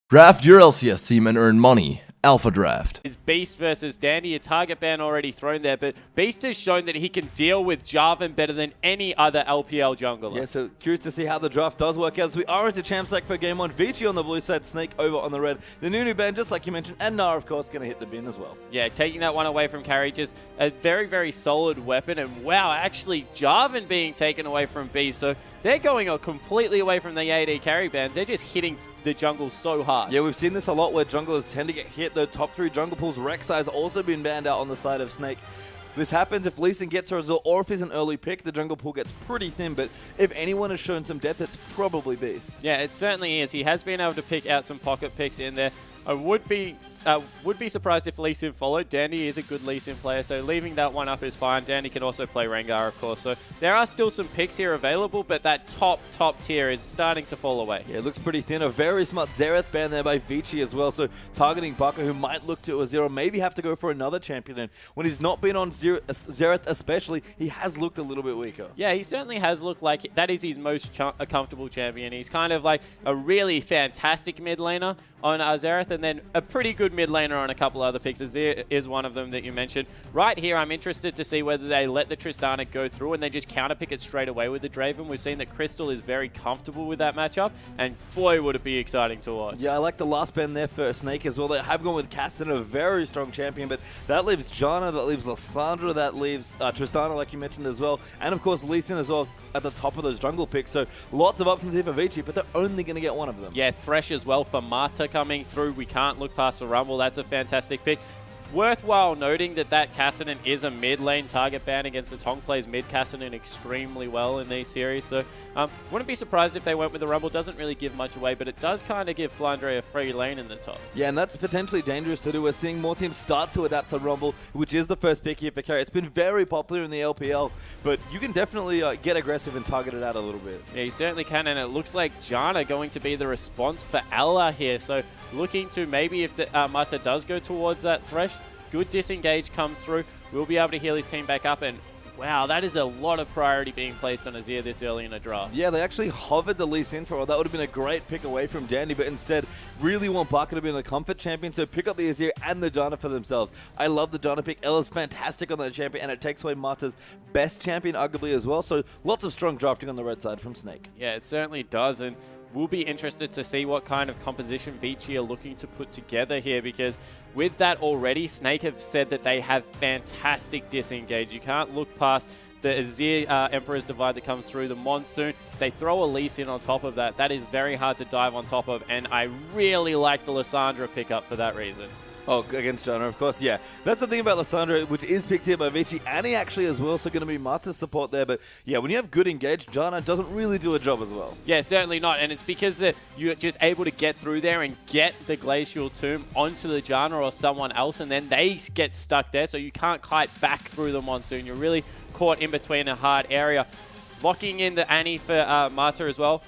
Draft your LCS team and earn money. Alpha Draft. Is Beast versus Dandy, a target ban already thrown there, but Beast has shown that he can deal with Jarvan better than any other LPL jungler. Yeah, so curious to see how the draft does work out. As we are into Champ Stack for game 1. Vici on the blue side, Snake over on the red. The new ban, just like you mentioned, and Nara, of course, going to hit the bin as well. Yeah, taking that one away from Carry, just a very, very solid weapon. And wow, actually, Jarvan being taken away from Beast. So they're going completely away from the AD carry bans. They're just hitting the jungle so hard. Yeah, we've seen this a lot where junglers tend to get hit. The top 3 jungle pools, Rek'Sai's also been banned out on the side of Snake. This happens if Lee Sin gets a result or if he's an early pick, the jungle pool gets pretty thin, but if anyone has shown some depth, it's probably Beast. Yeah, it certainly is. He has been able to pick out some pocket picks in there. I would be surprised if Lee Sin followed. Dandy is a good Lee Sin player, so leaving that one up is fine. Dandy can also play Rengar, of course. So there are still some picks here available, but that top tier is starting to fall away. Yeah, it looks pretty thin. A very smart Xerath ban there by Vici as well. So targeting Baka, who might look to a 0, maybe have to go for another champion. And when he's not been on Xerath especially, he has looked a little bit weaker. Yeah, he certainly has looked like that is his most comfortable champion. He's kind of like a really fantastic mid laner on Xerath, and then a pretty good mid laner on a couple other picks. Azir is one of them that you mentioned. Right here, I'm interested to see whether they let the Tristana go through and they just counterpick it straight away with the Draven. We've seen that Crystal is very comfortable with that matchup, and boy, would it be exciting to watch. Yeah, I like the last ban there for Snake as well. They have gone with Castan, a very strong champion, but that leaves Janna, that leaves Lissandra, that leaves Tristana, like you mentioned as well, and of course Lee Sin as well at the top of those jungle picks. So lots of options here for Vici, but they're only going to get one of them. Yeah, Thresh as well for Mata coming through. We can't look past the Rumble. That's a fantastic pick. Worthwhile noting that Kassadin is a mid lane target ban against the Tong plays mid Kassadin extremely well in these series. So wouldn't be surprised if they went with the Rumble. Doesn't really give much away, but it does kind of give Flandre a free lane in the top. Yeah, and that's potentially dangerous to do. We're seeing more teams start to adapt to Rumble, which is the first pick here for carry. It's been very popular in the LPL, but you can definitely get aggressive and target it out a little bit. Yeah, you certainly can, and it looks like Janna going to be the response for Ella here. So looking to maybe if the Mata does go towards that Thresh, good disengage comes through. We'll be able to heal his team back up, and wow, that is a lot of priority being placed on Azir this early in a draft. Yeah, they actually hovered the Lee Sin for a while. That would have been a great pick away from Dandy, but instead really want Baka to be the comfort champion, so pick up the Azir and the Janna for themselves. I love the Janna pick. Ella's fantastic on that champion, and it takes away Mata's best champion arguably as well, so lots of strong drafting on the red side from Snake. Yeah, it certainly does, and we'll be interested to see what kind of composition Vici are looking to put together here, because with that already, Snake have said that they have fantastic disengage. You can't look past the Azir Emperor's Divide that comes through, the Monsoon. They throw a Lee Sin on top of that. That is very hard to dive on top of, and I really like the Lissandra pickup for that reason. Oh, against Janna, of course, yeah. That's the thing about Lissandra, which is picked here by Vici. Annie actually as well, so going to be Mata's support there. But yeah, when you have good engage, Janna doesn't really do a job as well. Yeah, certainly not. And it's because you're just able to get through there and get the Glacial Tomb onto the Janna or someone else, and then they get stuck there, so you can't kite back through the Monsoon. You're really caught in between a hard area. Locking in the Annie for Mata as well.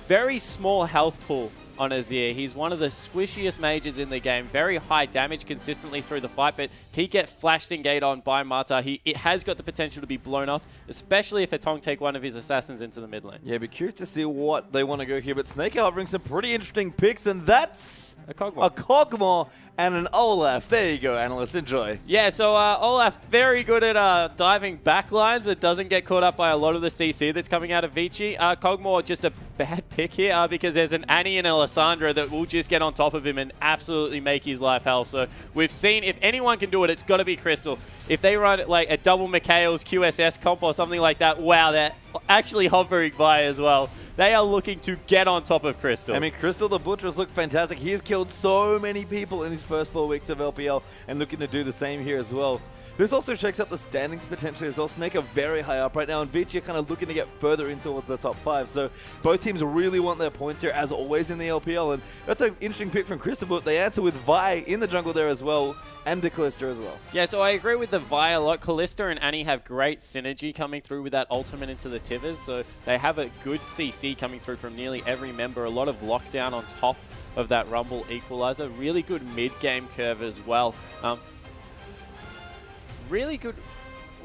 Very small health pool on Azir. He's one of the squishiest mages in the game. Very high damage consistently through the fight, but if he gets flashed and gate on by Mata, it has got the potential to be blown off, especially if Etong take one of his assassins into the mid lane. Yeah, be curious to see what they want to go here, but Snake are offering some pretty interesting picks, and that's a Kog'Maw. A Kog'Maw and an Olaf. There you go, analyst. Enjoy. Yeah, so Olaf very good at diving backlines. It doesn't get caught up by a lot of the CC that's coming out of Vici. Kog'Maw just a bad pick here because there's an Annie and a Lissandra that will just get on top of him and absolutely make his life hell. So we've seen if anyone can do it, it's got to be Crystal. If they run it like a double Mikhail's QSS comp or something like that, wow, they're actually hovering by as well. They are looking to get on top of Crystal. I mean, Crystal the Butcher's looked fantastic. He has killed so many people in his first 4 weeks of LPL and looking to do the same here as well. This also shakes up the standings potentially as well. Snake are very high up right now, and Vici are kind of looking to get further in towards the top 5. So both teams really want their points here, as always in the LPL. And that's an interesting pick from Crystal, but they answer with Vi in the jungle there as well, and the Kalista as well. Yeah, so I agree with the Vi a lot. Kalista and Annie have great synergy coming through with that ultimate into the Tivers. So they have a good CC coming through from nearly every member. A lot of lockdown on top of that Rumble equalizer. Really good mid-game curve as well. Really good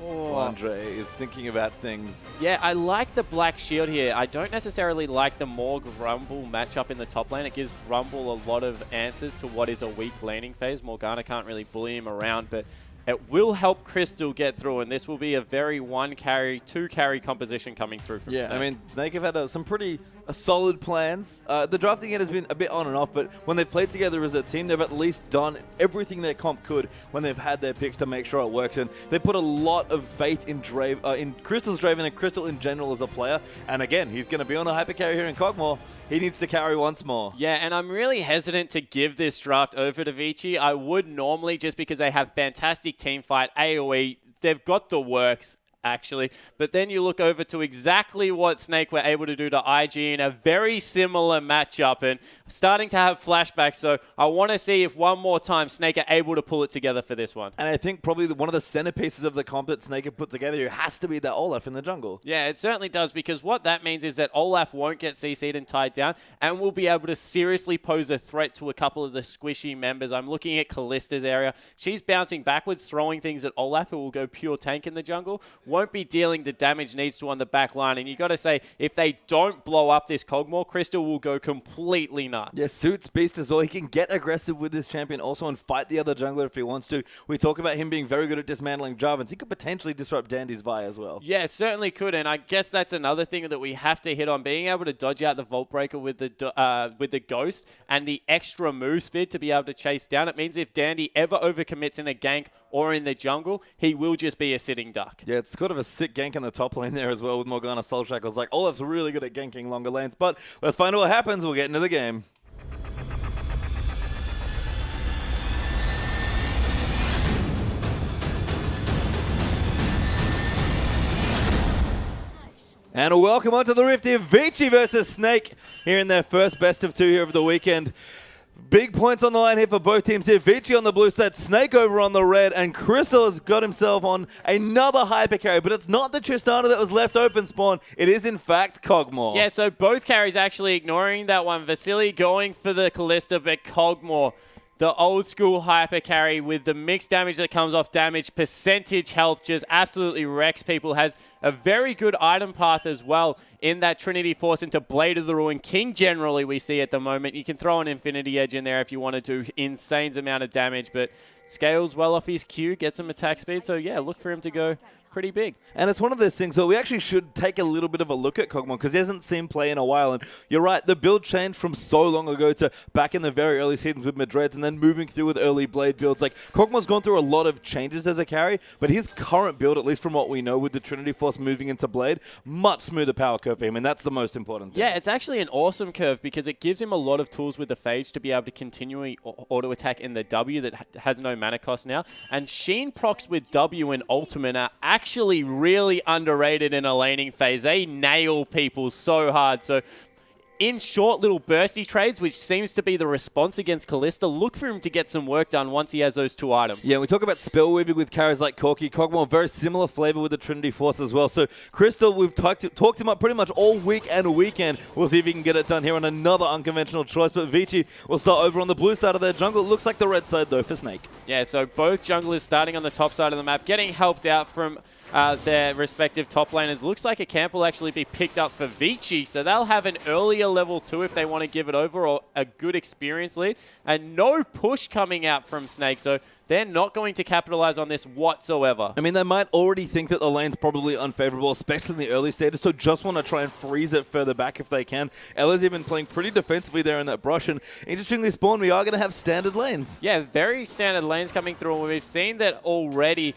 Andre is thinking about things. Yeah, I like the Black Shield here. I don't necessarily like the Morg Rumble matchup in the top lane. It gives Rumble a lot of answers to what is a weak laning phase. Morgana can't really bully him around, but it will help Crystal get through, and this will be a very 1-carry, 2-carry composition coming through from Snake. I mean, Snake have had some pretty solid plans. The drafting end has been a bit on and off, but when they've played together as a team, they've at least done everything their comp could when they've had their picks to make sure it works. And they put a lot of faith in Crystal's Draven and Crystal in general as a player. And again, he's going to be on a hyper carry here in Cogmore. He needs to carry once more. Yeah, and I'm really hesitant to give this draft over to Vici. I would normally, just because they have fantastic team fight, AoE, they've got the works, actually. But then you look over to exactly what Snake were able to do to IG in a very similar matchup, and starting to have flashbacks. So I want to see if one more time Snake are able to pull it together for this one. And I think probably one of the centerpieces of the comp that Snake have put together here has to be that Olaf in the jungle. Yeah, it certainly does, because what that means is that Olaf won't get CC'd and tied down, and will be able to seriously pose a threat to a couple of the squishy members. I'm looking at Kallista's area. She's bouncing backwards, throwing things at Olaf, who will go pure tank in the jungle. Won't be dealing the damage needs to on the back line. And you got to say, if they don't blow up this Cogmore, Crystal will go completely nuts. Yeah, Suits Beast as well. He can get aggressive with this champion also and fight the other jungler if he wants to. We talk about him being very good at dismantling Jarvans. He could potentially disrupt Dandy's Vi as well. Yeah, certainly could. And I guess that's another thing that we have to hit on. Being able to dodge out the Vault Breaker with the Ghost and the extra move speed to be able to chase down. It means if Dandy ever overcommits in a gank or in the jungle, he will just be a sitting duck. Yeah, it's sort of a sick gank in the top lane there as well with Morgana Soul Shackles. Like, Olaf's really good at ganking longer lanes, but let's find out what happens. We'll get into the game. And welcome onto the Rift here, Vici versus Snake here in their first best of 2 here of the weekend. Big points on the line here for both teams here. Vici on the blue side, Snake over on the red, and Crystal has got himself on another hyper carry, but it's not the Tristana that was left open spawn. It is, in fact, Cogmore. Yeah, so both carries actually ignoring that one. Vasily going for the Callista, but Cogmore, the old school hyper carry with the mixed damage that comes off damage, percentage health, just absolutely wrecks people. Has a very good item path as well in that Trinity Force into Blade of the Ruin King generally we see at the moment. You can throw an Infinity Edge in there if you want to do insane amount of damage, but scales well off his Q, gets some attack speed. So yeah, look for him to go pretty big. And it's one of those things where we actually should take a little bit of a look at Cogmore because he hasn't seen play in a while. And you're right, the build changed from so long ago to back in the very early seasons with Madreds and then moving through with early Blade builds. Like, Cogmore's gone through a lot of changes as a carry, but his current build, at least from what we know with the Trinity Force moving into Blade, much smoother power curve for him, and that's the most important thing. Yeah, it's actually an awesome curve because it gives him a lot of tools with the Phage to be able to continually auto-attack in the W that has no mana cost now. And Sheen procs with W and Ultimate are actually really underrated in a laning phase. They nail people so hard. So in short little bursty trades, which seems to be the response against Callista, look for him to get some work done once he has those 2 items. Yeah, we talk about spell weaving with carries like Corki. Cogmore, very similar flavor with the Trinity Force as well. So Crystal, we've talked him up pretty much all week and weekend. We'll see if he can get it done here on another unconventional choice. But Vici will start over on the blue side of their jungle. It looks like the red side, though, for Snake. Yeah, so both junglers starting on the top side of the map, getting helped out from their respective top laners. Looks like a camp will actually be picked up for Vici, so they'll have an earlier level 2 if they want to give it over, or a good experience lead. And no push coming out from Snake, so they're not going to capitalize on this whatsoever. I mean, they might already think that the lane's probably unfavorable, especially in the early stages, so just want to try and freeze it further back if they can. Ella's even playing pretty defensively there in that brush, and interestingly, Spawn, we are going to have standard lanes. Yeah, very standard lanes coming through, and we've seen that already.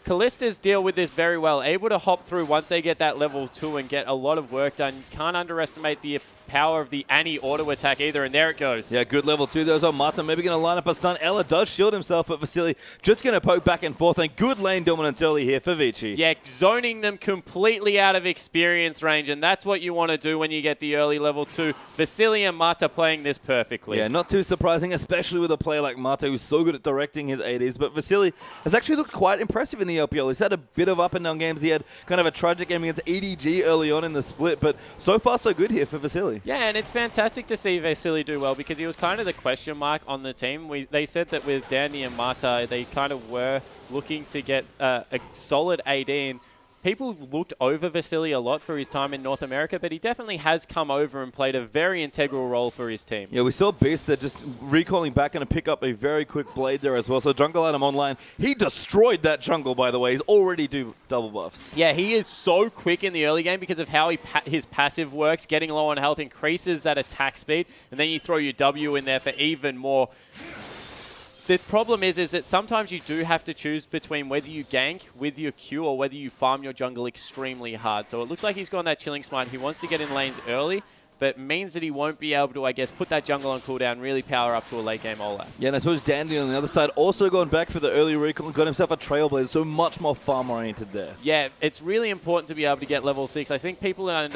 Callista's deal with this very well, able to hop through once they get that level 2 and get a lot of work done. Can't underestimate the power of the Annie auto attack either, and there it goes. Yeah, good level 2 there as well. Martin maybe going to line up a stun. Ella does shield himself, but Vasily just going to poke back and forth, and good lane dominance early here for Vici. Yeah, zoning them completely out of experience range, and that's what you want to do when you get the early level 2. Vasily and Mata playing this perfectly. Yeah, not too surprising, especially with a player like Mata who's so good at directing his ADs, but Vasily has actually looked quite impressive in the LPL. He's had a bit of up and down games. He had kind of a tragic game against EDG early on in the split, but so far so good here for Vasily. Vasily. Yeah, and it's fantastic to see Vasily do well because he was kind of the question mark on the team. They said that with Dandy and Mata, they kind of were looking to get a solid AD in. People looked over Vasily a lot for his time in North America, but he definitely has come over and played a very integral role for his team. Yeah, we saw Beast there just recalling back and pick up a very quick blade there as well. So jungle item online. He destroyed that jungle, by the way. He's already do double buffs. Yeah, he is so quick in the early game because of how his passive works. Getting low on health increases that attack speed, and then you throw your W in there for even more. The problem is that sometimes you do have to choose between whether you gank with your Q or whether you farm your jungle extremely hard. So it looks like he's gone that Chilling Smite. He wants to get in lanes early, but means that he won't be able to, I guess, put that jungle on cooldown, really power up to a late game Olaf. Yeah, and I suppose Dandy on the other side also going back for the early recall and got himself a Trailblazer, so much more farm-oriented there. Yeah, it's really important to be able to get level 6. I think people are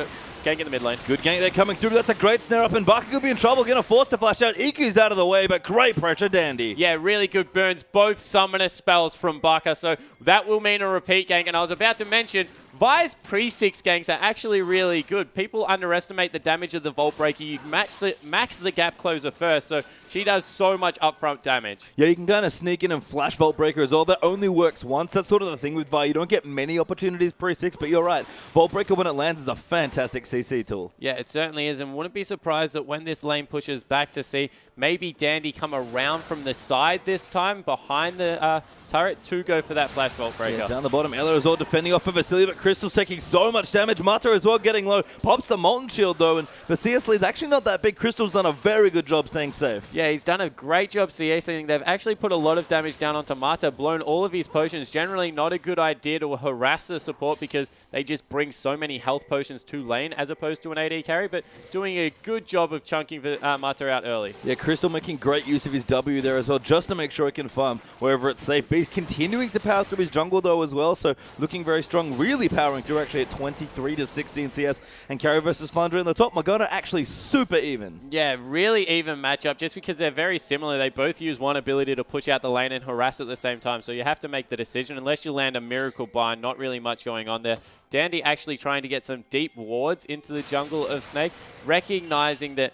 ganking the mid lane. Good gank there coming through. That's a great snare up, and Baka could be in trouble. Going to force to flash out. EQ's out of the way, but great pressure, Dandy. Yeah, really good burns. Both summoner spells from Baka, so that will mean a repeat gank. And I was about to mention, Vi's pre-6 ganks are actually really good. People underestimate the damage of the Vault Breaker. You max the gap closer first, so she does so much upfront damage. Yeah, you can kind of sneak in and flash Vault Breaker as well. That only works once. That's sort of the thing with Vi. You don't get many opportunities pre-6, but you're right. Vault Breaker, when it lands, is a fantastic CC tool. Yeah, it certainly is, and wouldn't be surprised that when this lane pushes back to see maybe Dandy come around from the side this time, behind the turret, to go for that flash Vault Breaker. Yeah, down the bottom, Ella as well defending off of Vasily, but Crystal's taking so much damage. Mata as well getting low. Pops the Molten Shield though, and the CS lead's actually not that big. Crystal's done a very good job staying safe. Yeah, he's done a great job CSing. They've actually put a lot of damage down onto Mata, blown all of his potions. Generally not a good idea to harass the support because they just bring so many health potions to lane as opposed to an AD carry, but doing a good job of chunking Mata out early. Yeah, Crystal making great use of his W there as well, just to make sure he can farm wherever it's safe. Beast continuing to power through his jungle though as well, so looking very strong, really powering through actually at 23 to 16 CS, and carry versus Flandre in the top. Magona actually super even. Yeah, really even matchup just because they're very similar. They both use one ability to push out the lane and harass at the same time, so you have to make the decision. Unless you land a miracle bind, not really much going on there. Dandy actually trying to get some deep wards into the jungle of Snake, recognizing that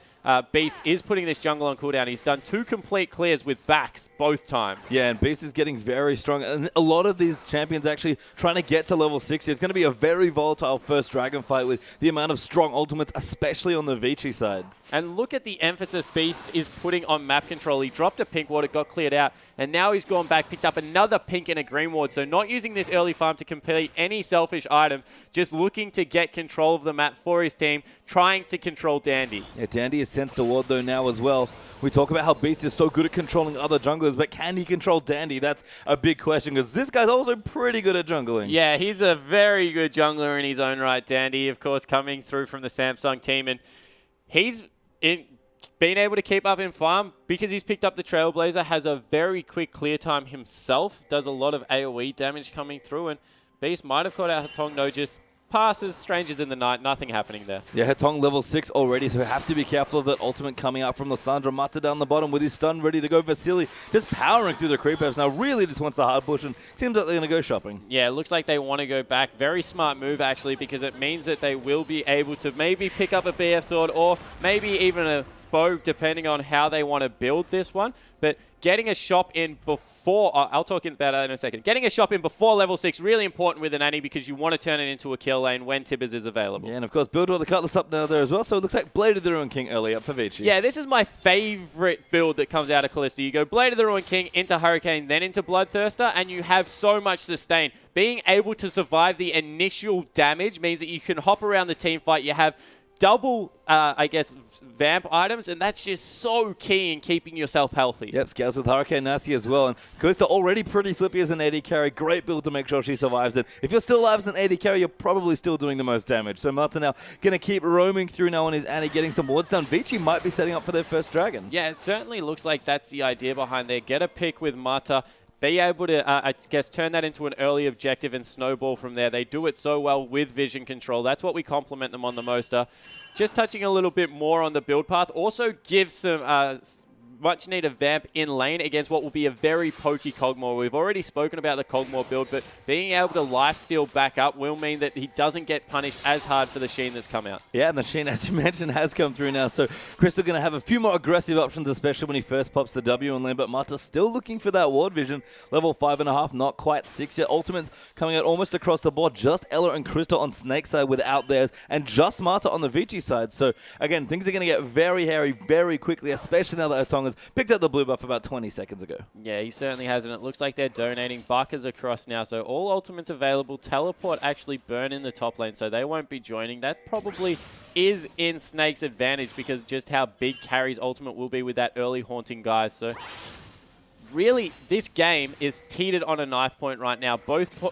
Beast is putting this jungle on cooldown. He's done 2 complete clears with backs both times. Yeah, and Beast is getting very strong. And a lot of these champions actually trying to get to level 60. It's going to be a very volatile first dragon fight with the amount of strong ultimates, especially on the Vici side. And look at the emphasis Beast is putting on map control. He dropped a pink ward, it got cleared out, and now he's gone back, picked up another pink and a green ward. So not using this early farm to complete any selfish item, just looking to get control of the map for his team, trying to control Dandy. Yeah, Dandy has sensed a ward though now as well. We talk about how Beast is so good at controlling other junglers, but can he control Dandy? That's a big question because this guy's also pretty good at jungling. Yeah, he's a very good jungler in his own right. Dandy, of course, coming through from the Samsung team, and he's being able to keep up in farm because he's picked up the Trailblazer, has a very quick clear time himself, does a lot of AoE damage coming through, and Beast might have caught out Hatong, no, just passes, strangers in the night, nothing happening there. Yeah, Hatong level 6 already, so we have to be careful of that ultimate coming out from Lysandra. Mata down the bottom with his stun ready to go. Vasily just powering through the creep waves now, really just wants the hard push, and seems like they're going to go shopping. Yeah, it looks like they want to go back. Very smart move, actually, because it means that they will be able to maybe pick up a BF sword or maybe even a bow, depending on how they want to build this one. But getting a shop in before, I'll talk about that in a second. Getting a shop in before level 6, really important with an Annie because you want to turn it into a kill lane when Tibbers is available. Yeah, and of course, build all the Cutlass up now there as well, so it looks like Blade of the Ruin King early up for Vici. Yeah, this is my favorite build that comes out of Kalista. You go Blade of the Ruin King into Hurricane, then into Bloodthirster, and you have so much sustain. Being able to survive the initial damage means that you can hop around the team fight. You have double, I guess, vamp items, and that's just so key in keeping yourself healthy. Yep, scales with Hurricane Nasty as well, and Kalista already pretty slippy as an AD carry. Great build to make sure she survives it. If you're still alive as an AD carry, you're probably still doing the most damage. So Mata now going to keep roaming through now on his Annie, getting some wards down. Vici might be setting up for their first dragon. Yeah, it certainly looks like that's the idea behind there. Get a pick with Mata. Be able to, I guess, turn that into an early objective and snowball from there. They do it so well with vision control. That's what we compliment them on the most. Just touching a little bit more on the build path also gives some much need a Vamp in lane against what will be a very pokey Kog'Maw. We've already spoken about the Kog'Maw build, but being able to lifesteal back up will mean that he doesn't get punished as hard for the Sheen that's come out. Yeah, and the Sheen, as you mentioned, has come through now. So Crystal going to have a few more aggressive options, especially when he first pops the W in lane. But Mata still looking for that ward vision. Level 5.5, not quite 6 yet. Ultimates coming out almost across the board. Just Ella and Crystal on Snake's side without theirs, and just Mata on the Vici side. So again, things are going to get very hairy very quickly, especially now that Atong has picked up the blue buff about 20 seconds ago. Yeah, he certainly has, and it looks like they're donating. Barker's across now, so all ultimates available. Teleport actually burn in the top lane, so they won't be joining. That probably is in Snake's advantage because just how big Carry's ultimate will be with that early haunting guys. So really, this game is teetered on a knife point right now. Both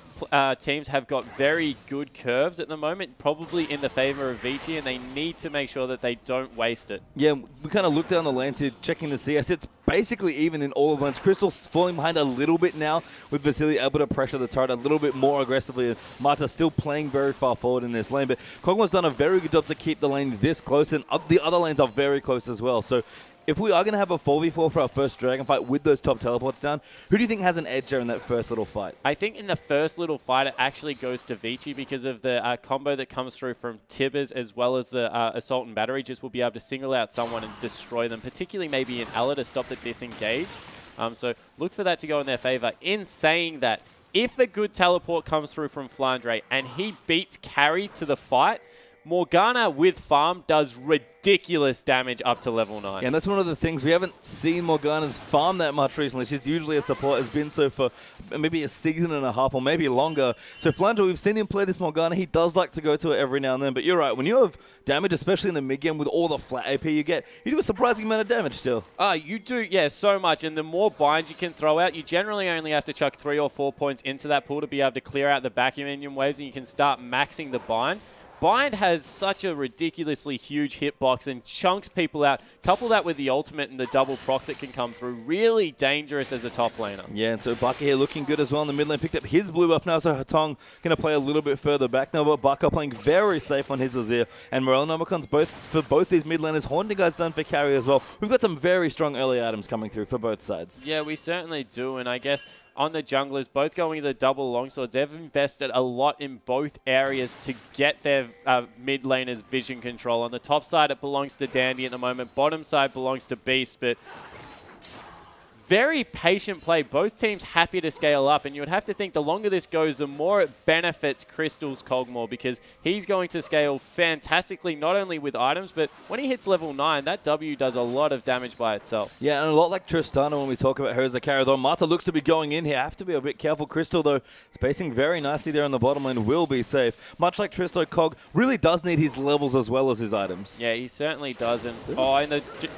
teams have got very good curves at the moment, probably in the favor of Vici, and they need to make sure that they don't waste it. Yeah, we kind of look down the lanes here, checking the CS. It's basically even in all of lanes. Crystal's falling behind a little bit now, with Vasily able to pressure the turret a little bit more aggressively. Mata still playing very far forward in this lane, but Kog'Maw's done a very good job to keep the lane this close, and the other lanes are very close as well. So if we are going to have a 4v4 for our first Dragon fight with those top teleports down, who do you think has an edge there in that first little fight? I think in the first little fight, it actually goes to Vici because of the combo that comes through from Tibbers as well as the Assault and Battery. Just will be able to single out someone and destroy them, particularly maybe in Ella to stop the disengage. So look for that to go in their favor. In saying that, if a good teleport comes through from Flandre and he beats Carry to the fight, Morgana with farm does ridiculous damage up to level 9. Yeah, and that's one of the things. We haven't seen Morgana's farm that much recently. She's usually a support, has been so for maybe a season and a half or maybe longer. So Flandre, we've seen him play this Morgana. He does like to go to it every now and then. But you're right, when you have damage, especially in the mid game with all the flat AP you get, you do a surprising amount of damage still. You do, yeah, so much. And the more binds you can throw out, you generally only have to chuck 3 or 4 points into that pool to be able to clear out the back minion waves, and you can start maxing the bind. Bind has such a ridiculously huge hitbox and chunks people out. Couple that with the ultimate and the double proc that can come through. Really dangerous as a top laner. Yeah, and so Baka here looking good as well in the mid lane. Picked up his blue buff now, so Hatong going to play a little bit further back now. But Baka playing very safe on his Azir. And Morel Nomicons for both these mid laners. Haunting guys done for Carry as well. We've got some very strong early items coming through for both sides. Yeah, we certainly do. And I guess on the junglers, both going to the double longswords, they've invested a lot in both areas to get their mid laners vision control. On the top side, it belongs to Dandy at the moment. Bottom side belongs to Beast, but very patient play. Both teams happy to scale up, and you would have to think the longer this goes, the more it benefits Crystal's Kog'Maw, because he's going to scale fantastically, not only with items, but when he hits level 9, that W does a lot of damage by itself. Yeah, and a lot like Tristana when we talk about her as a carry, though. Mata looks to be going in here. Have to be a bit careful. Crystal, though, spacing very nicely there on the bottom lane, will be safe. Much like Tristo, Kog really does need his levels as well as his items. Yeah, he certainly does. And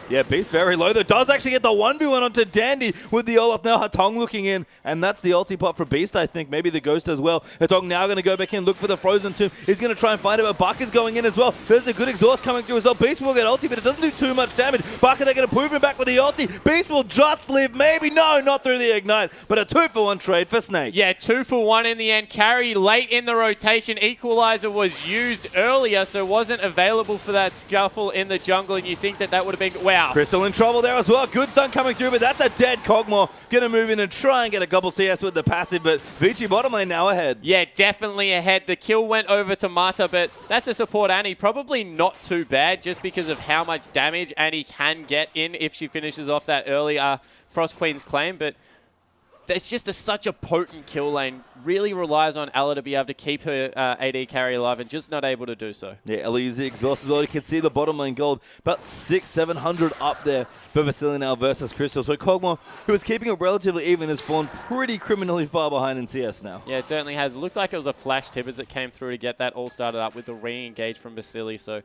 yeah, Beast very low, though. Does actually get the 1v1 onto Dandy with the Olaf now. Hatong looking in, and that's the ulti pop for Beast, I think. Maybe the Ghost as well. Hatong now going to go back in, look for the Frozen Tomb. He's going to try and find it, but Baka's going in as well. There's a good exhaust coming through as well. Beast will get ulti, but it doesn't do too much damage. Baka, they're going to move him back with the ulti. Beast will just live, maybe. No, not through the Ignite, but a 2-for-1 trade for Snake. Yeah, 2-for-1 in the end. Carry late in the rotation. Equalizer was used earlier, so wasn't available for that scuffle in the jungle, and you think that that would have been... Wow. Crystal in trouble there as well. Good stun coming through, but that's a dead Kog'Maw. Going to move in and try and get a gobble CS with the passive, but Vici bottom lane now ahead. Yeah, definitely ahead. The kill went over to Mata, but that's a support Annie. Probably not too bad just because of how much damage Annie can get in if she finishes off that early Frost Queen's claim, but it's just such a potent kill lane. Really relies on Ella to be able to keep her AD carry alive and just not able to do so. Yeah, Ella uses the exhaust as well. You can see the bottom lane gold. About 600-700 up there for Vasily now versus Crystal. So Kog'Maw, who was keeping it relatively even, has fallen pretty criminally far behind in CS now. Yeah, it certainly has. It looked like it was a flash tip as it came through to get that all started up with the re-engage from Vasily. So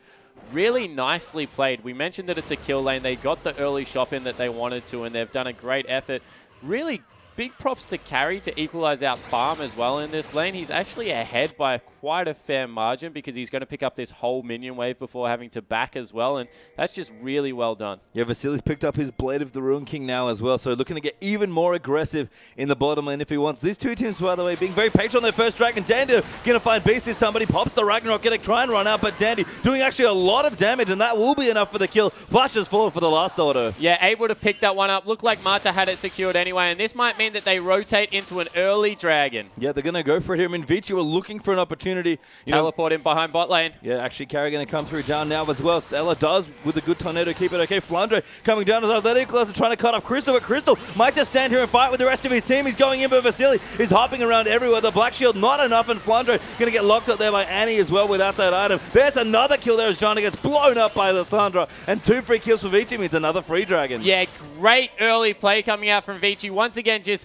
really nicely played. We mentioned that it's a kill lane. They got the early shop in that they wanted to, and they've done a great effort. Really big props to Carry to equalize out farm as well in this lane. He's actually ahead by quite a fair margin because he's going to pick up this whole minion wave before having to back as well, and that's just really well done. Yeah, Vasili's picked up his Blade of the Ruin King now as well, so looking to get even more aggressive in the bottom lane if he wants. These two teams, by the way, being very patient on their first Dragon. Dandy going to find Beast this time, but he pops the Ragnarok, going to try and run out, but Dandy doing actually a lot of damage, and that will be enough for the kill. Flashes forward for the last order. Yeah, able to pick that one up. Looked like Marta had it secured anyway, and this might mean that they rotate into an early Dragon. Yeah, they're going to go for it here. I mean, Vici were looking for an opportunity. Teleport in behind bot lane. Yeah, actually, Carry going to come through down now as well. Stella does with a good tornado keep it okay. Flandre coming down as well. That equalizer trying to cut off Crystal, but Crystal might just stand here and fight with the rest of his team. He's going in, but Vasili is hopping around everywhere. The Black Shield not enough, and Flandre going to get locked up there by Annie as well without that item. There's another kill there as Johnny gets blown up by Lissandra, and 2 free kills for Vici means another free Dragon. Yeah, great early play coming out from Vici. Once again, just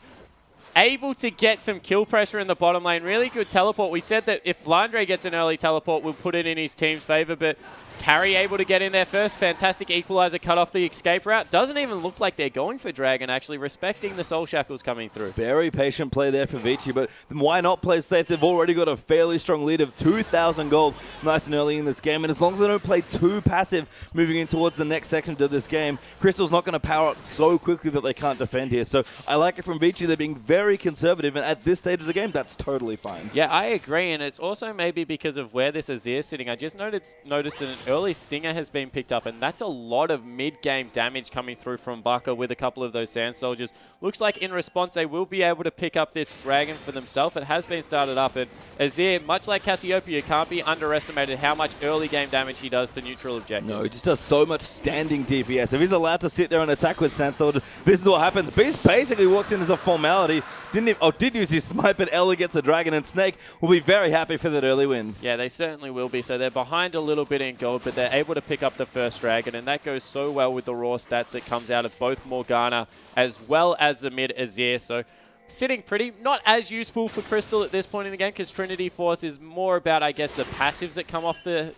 able to get some kill pressure in the bottom lane. Really good teleport. We said that if Flandre gets an early teleport, we'll put it in his team's favor, but Carry able to get in there first. Fantastic equalizer, cut off the escape route. Doesn't even look like they're going for Dragon, actually, respecting the Soul Shackles coming through. Very patient play there for Vici, but why not play safe? They've already got a fairly strong lead of 2,000 gold nice and early in this game, and as long as they don't play too passive moving in towards the next section of this game, Crystal's not going to power up so quickly that they can't defend here. So I like it from Vici. They're being very conservative, and at this stage of the game, that's totally fine. Yeah, I agree, and it's also maybe because of where this Azir is sitting. I just noticed that an early Stinger has been picked up, and that's a lot of mid-game damage coming through from Baka with a couple of those Sand Soldiers. Looks like in response they will be able to pick up this Dragon for themselves. It has been started up, and Azir, much like Cassiopeia, can't be underestimated how much early game damage he does to neutral objectives. No, he just does so much standing DPS. If he's allowed to sit there and attack with Sand Soldier, this is what happens. Beast basically walks in as a formality. Did use his smite, but Ella gets the Dragon, and Snake will be very happy for that early win. Yeah, they certainly will be. So they're behind a little bit in gold, but they're able to pick up the first Dragon, and that goes so well with the raw stats that comes out of both Morgana as well as the mid Azir. So sitting pretty, not as useful for Crystal at this point in the game because Trinity Force is more about, I guess, the passives that come off the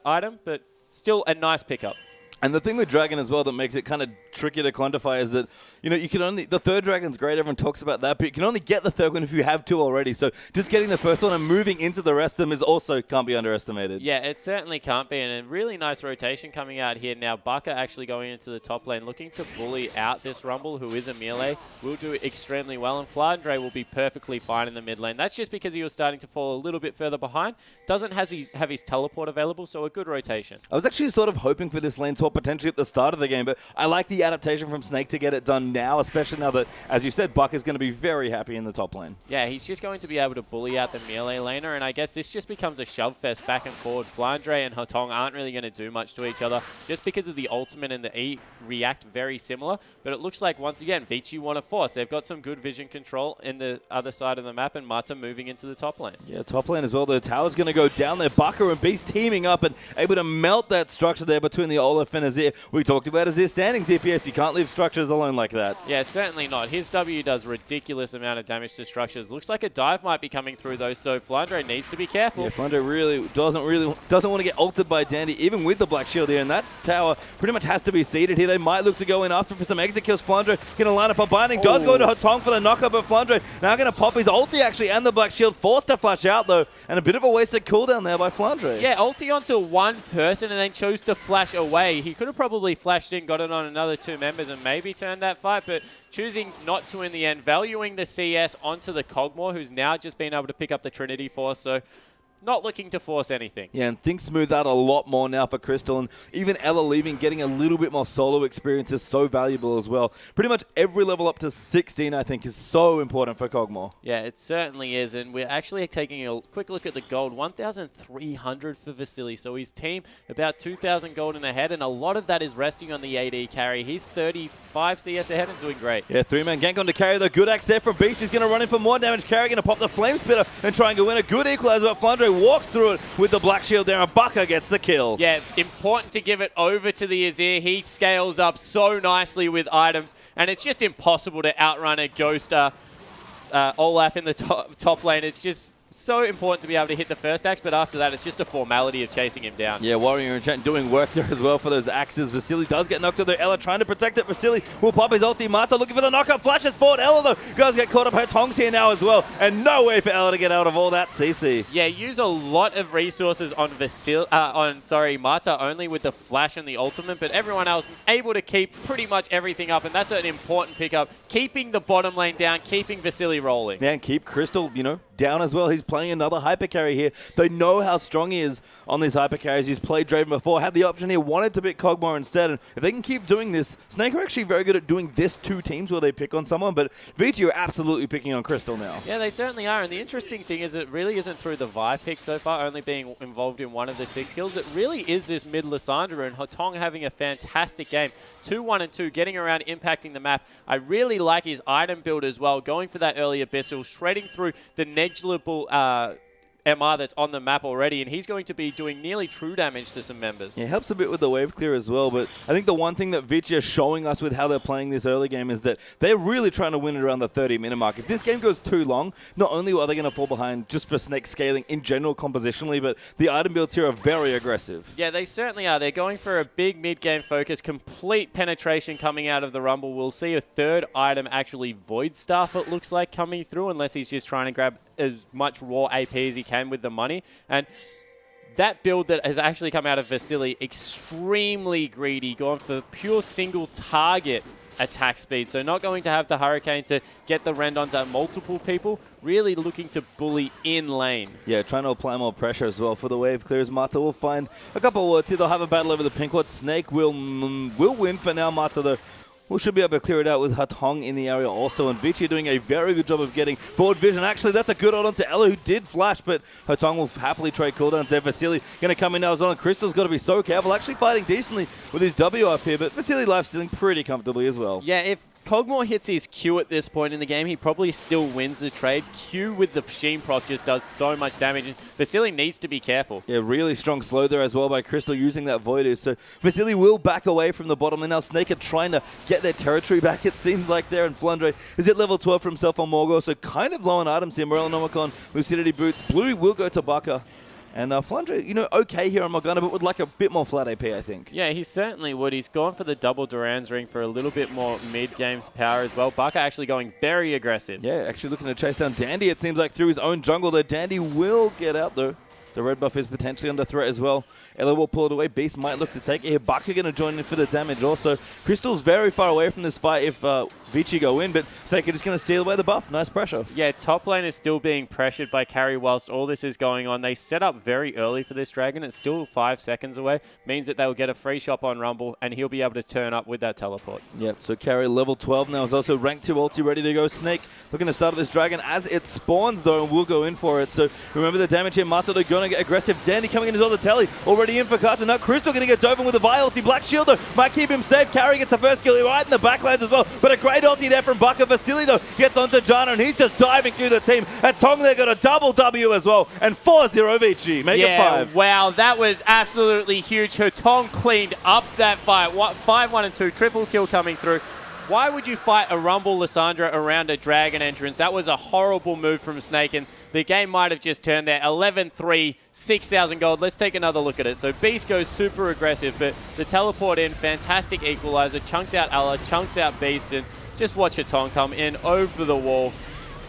item, but still a nice pickup. And the thing with Dragon as well that makes it kind of tricky to quantify is that, you can only, the third Dragon's great, everyone talks about that, but you can only get the third one if you have 2 already. So just getting the first one and moving into the rest of them is also can't be underestimated. Yeah, it certainly can't be, and a really nice rotation coming out here now. Baka actually going into the top lane, looking to bully out this Rumble, who is a melee, will do extremely well, and Flandre will be perfectly fine in the mid lane. That's just because he was starting to fall a little bit further behind. Doesn't have his teleport available, so a good rotation. I was actually sort of hoping for this lane swap potentially at the start of the game, but I like the adaptation from Snake to get it done now, especially now that, as you said, Buck is going to be very happy in the top lane. Yeah, he's just going to be able to bully out the melee laner, and I guess this just becomes a shove fest back and forward. Flandre and Hotong aren't really going to do much to each other just because of the ultimate and the E react very similar, but it looks like, once again, Vici want to force. They've got some good vision control in the other side of the map, and Mata moving into the top lane. Yeah, top lane as well. The tower's going to go down there. Baka and Beast teaming up and able to melt that structure there between the Olaf and Azir. We talked about Azir standing DPS. You can't leave structures alone like that. Yeah, certainly not. His W does ridiculous amount of damage to structures. Looks like a dive might be coming through though, so Flandre needs to be careful. Yeah, Flandre really doesn't want to get ulted by Dandy, even with the Black Shield here, and that tower pretty much has to be seeded here. They might look to go in after for some exit kills. Flandre going to line up a binding. Does go to Hotong for the knockup, but Flandre now going to pop his ulti actually, and the Black Shield forced to flash out though, and a bit of a wasted cooldown there by Flandre. Yeah, ulti onto one person and then chose to flash away. He could have probably flashed in, got it on another 2 members and maybe turned that fight, but choosing not to in the end, valuing the CS onto the Cogmore, who's now just been able to pick up the Trinity Force, so not looking to force anything. Yeah, and things smooth out a lot more now for Crystal, and even Ella leaving, getting a little bit more solo experience is so valuable as well. Pretty much every level up to 16, I think, is so important for Cogmore. Yeah, it certainly is, and we're actually taking a quick look at the gold. 1,300 for Vasili, so his team about 2,000 gold in ahead, and a lot of that is resting on the AD carry. He's 35 CS ahead and doing great. Yeah, 3-man gank on to Carry. The good axe there from Beast. He's going to run in for more damage. Carry going to pop the Flame Spitter and try and go in. A good equalizer, but Flandre walks through it with the Black Shield there, and Baka gets the kill. Yeah, important to give it over to the Azir. He scales up so nicely with items, and it's just impossible to outrun a Ghost Olaf in the top lane. It's just so important to be able to hit the first axe, but after that, it's just a formality of chasing him down. Yeah, Warrior Enchant doing work there as well for those axes. Vasily does get knocked to there. Ella trying to protect it. Vasily will pop his ulti. Mata looking for the knockup. Flashes forward. Ella, though, does get caught up. Her tongs here now as well. And no way for Ella to get out of all that CC. Yeah, use a lot of resources on Mata only with the flash and the ultimate, but everyone else able to keep pretty much everything up, and that's an important pickup. Keeping the bottom lane down, keeping Vasily rolling. Yeah, and keep Crystal, down as well. He's playing another hyper carry here. They know how strong he is on these hyper carries. He's played Draven before, had the option here, wanted to pick Kog'Maw instead. And if they can keep doing this, Snake are actually very good at doing this to teams where they pick on someone, but Vici are absolutely picking on Crystal now. Yeah, they certainly are. And the interesting thing is it really isn't through the Vi pick so far, only being involved in one of the 6 kills. It really is this mid Lissandra and Hotong having a fantastic game. 2-1 and 2, getting around, impacting the map. I really like his item build as well, going for that early Abyssal, shredding through the negligible MR that's on the map already, and he's going to be doing nearly true damage to some members. Yeah, it helps a bit with the wave clear as well, but I think the one thing that Vici are showing us with how they're playing this early game is that they're really trying to win it around the 30-minute mark. If this game goes too long, not only are they going to fall behind just for Snake scaling in general compositionally, but the item builds here are very aggressive. Yeah, they certainly are. They're going for a big mid-game focus, complete penetration coming out of the Rumble. We'll see a third item, actually Void Staff, it looks like, coming through, unless he's just trying to grab as much raw AP as he can with the money. And that build that has actually come out of Vasily, extremely greedy, going for pure single target attack speed. So not going to have the Hurricane to get the Rendons at multiple people, really looking to bully in lane. Yeah, trying to apply more pressure as well for the wave clears. Mata will find a couple of wards here. They'll have a battle over the pink ward. Snake will win for now. Mata, though, we should be able to clear it out with Hatong in the area also. And Vici doing a very good job of getting forward vision. Actually, that's a good hold on to Ella, who did flash, but Hatong will happily trade cooldowns there. Vasily going to come in now as well. And Crystal's got to be so careful. Actually fighting decently with his W up here, but Vasily lifestealing pretty comfortably as well. Yeah, if Kog'Maw hits his Q at this point in the game, he probably still wins the trade. Q with the Sheen proc just does so much damage. And Vasily needs to be careful. Yeah, really strong slow there as well by Crystal using that Voidoo. So Vasily will back away from the bottom. And now Snake are trying to get their territory back, it seems like there. And Flandre is at level 12 for himself on Morgor. So kind of low on items here. Morellonomicon, Lucidity Boots. Blue will go to Baka. And Flandre, okay here on Morgana, but would like a bit more flat AP, I think. Yeah, he certainly would. He's gone for the double Duran's ring for a little bit more mid-game's power as well. Baka actually going very aggressive. Yeah, actually looking to chase down Dandy, it seems like, through his own jungle there. Dandy will get out, though. The red buff is potentially under threat as well. Ella will pull it away. Beast might look to take it here. Baka going to join in for the damage also. Crystal's very far away from this fight if Vici go in, but Snake are just going to steal away the buff. Nice pressure. Yeah, top lane is still being pressured by carry whilst all this is going on. They set up very early for this Dragon. It's still 5 seconds away. Means that they will get a free shop on Rumble, and he'll be able to turn up with that teleport. Yep, so carry level 12 now is also rank 2 ulti ready to go. Snake looking to start up this Dragon as it spawns, though, and we'll go in for it. So remember the damage here. Mata, they're going to get aggressive. Dandy coming in as well. The telly already in for Carton. Now Crystal going to get dove in with a Vi ulti. Black Shield, though, might keep him safe. Carry gets the first kill right in the backlands as well. But a great ulti there from Baka. Vasily, though, gets onto Jana, and he's just diving through the team. At Tong, they got a double W as well. And 4-0 Vici. Make it 5. Wow, that was absolutely huge. Hotong cleaned up that fight. 5-1-2, triple kill coming through. Why would you fight a Rumble Lissandra around a Dragon entrance? That was a horrible move from Snake, and the game might have just turned there. 11-3, 6,000 gold. Let's take another look at it. So Beast goes super aggressive, but the teleport in, fantastic equalizer, chunks out Ella, chunks out Beast, and just watch Hatong come in over the wall.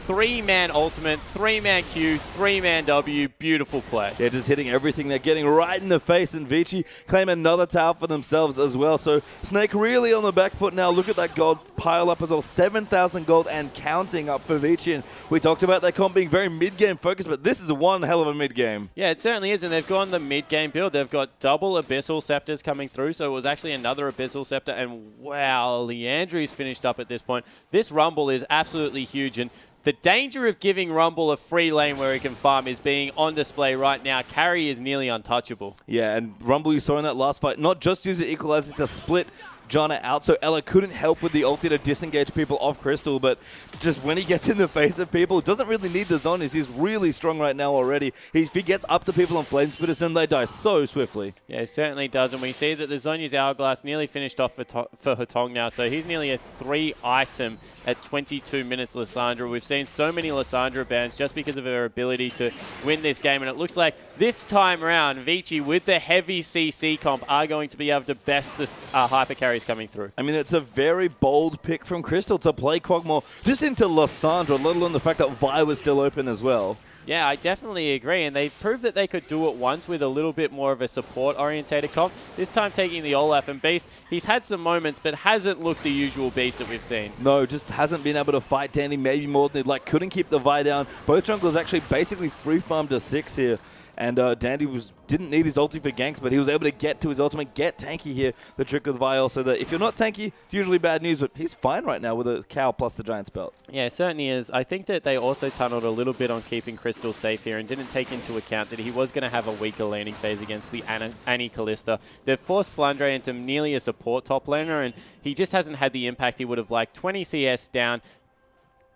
3-man ultimate, 3-man Q, 3-man W. Beautiful play. Yeah, just hitting everything. They're getting right in the face, and Vici claim another tower for themselves as well. So Snake really on the back foot now. Look at that gold pile up as well. 7,000 gold and counting up for Vici. And we talked about their comp being very mid-game focused, but this is one hell of a mid-game. Yeah, it certainly is, and they've gone the mid-game build. They've got double Abyssal Scepters coming through, so it was actually another Abyssal Scepter, and wow, Leandry's finished up at this point. This Rumble is absolutely huge, and the danger of giving Rumble a free lane where he can farm is being on display right now. Carry is nearly untouchable. Yeah, and Rumble, you saw in that last fight, not just use the equalizer to split Janna out, so Ella couldn't help with the ulti to disengage people off Crystal, but just when he gets in the face of people, doesn't really need the zonies. He's really strong right now already. If he gets up to people on Flame Spitters, then they die so swiftly. Yeah, it certainly does, and we see that the Zhonya's Hourglass nearly finished off for Hotong now, so he's nearly a 3-item at 22 minutes Lissandra. We've seen so many Lissandra bans just because of her ability to win this game, and it looks like this time around, Vici with the heavy CC comp are going to be able to best the hyper carries coming through. I mean, it's a very bold pick from Crystal to play Kog'Maw just into Lissandra, let alone the fact that Vi was still open as well. Yeah, I definitely agree, and they proved that they could do it once with a little bit more of a support-orientated comp. This time taking the Olaf and Beast, he's had some moments, but hasn't looked the usual Beast that we've seen. No, just hasn't been able to fight Dandy maybe more than he'd like. Couldn't keep the Vi down. Both junglers actually basically free-farmed a 6 here. And Dandy didn't need his ulti for ganks, but he was able to get to his ultimate, get tanky here. The trick with Vi also that if you're not tanky, it's usually bad news, but he's fine right now with a cow plus the giant spell. Yeah, it certainly is. I think that they also tunneled a little bit on keeping Crystal safe here and didn't take into account that he was going to have a weaker laning phase against the Annie Callista. They've forced Flandre into nearly a support top laner, and he just hasn't had the impact he would have liked. 20 CS down.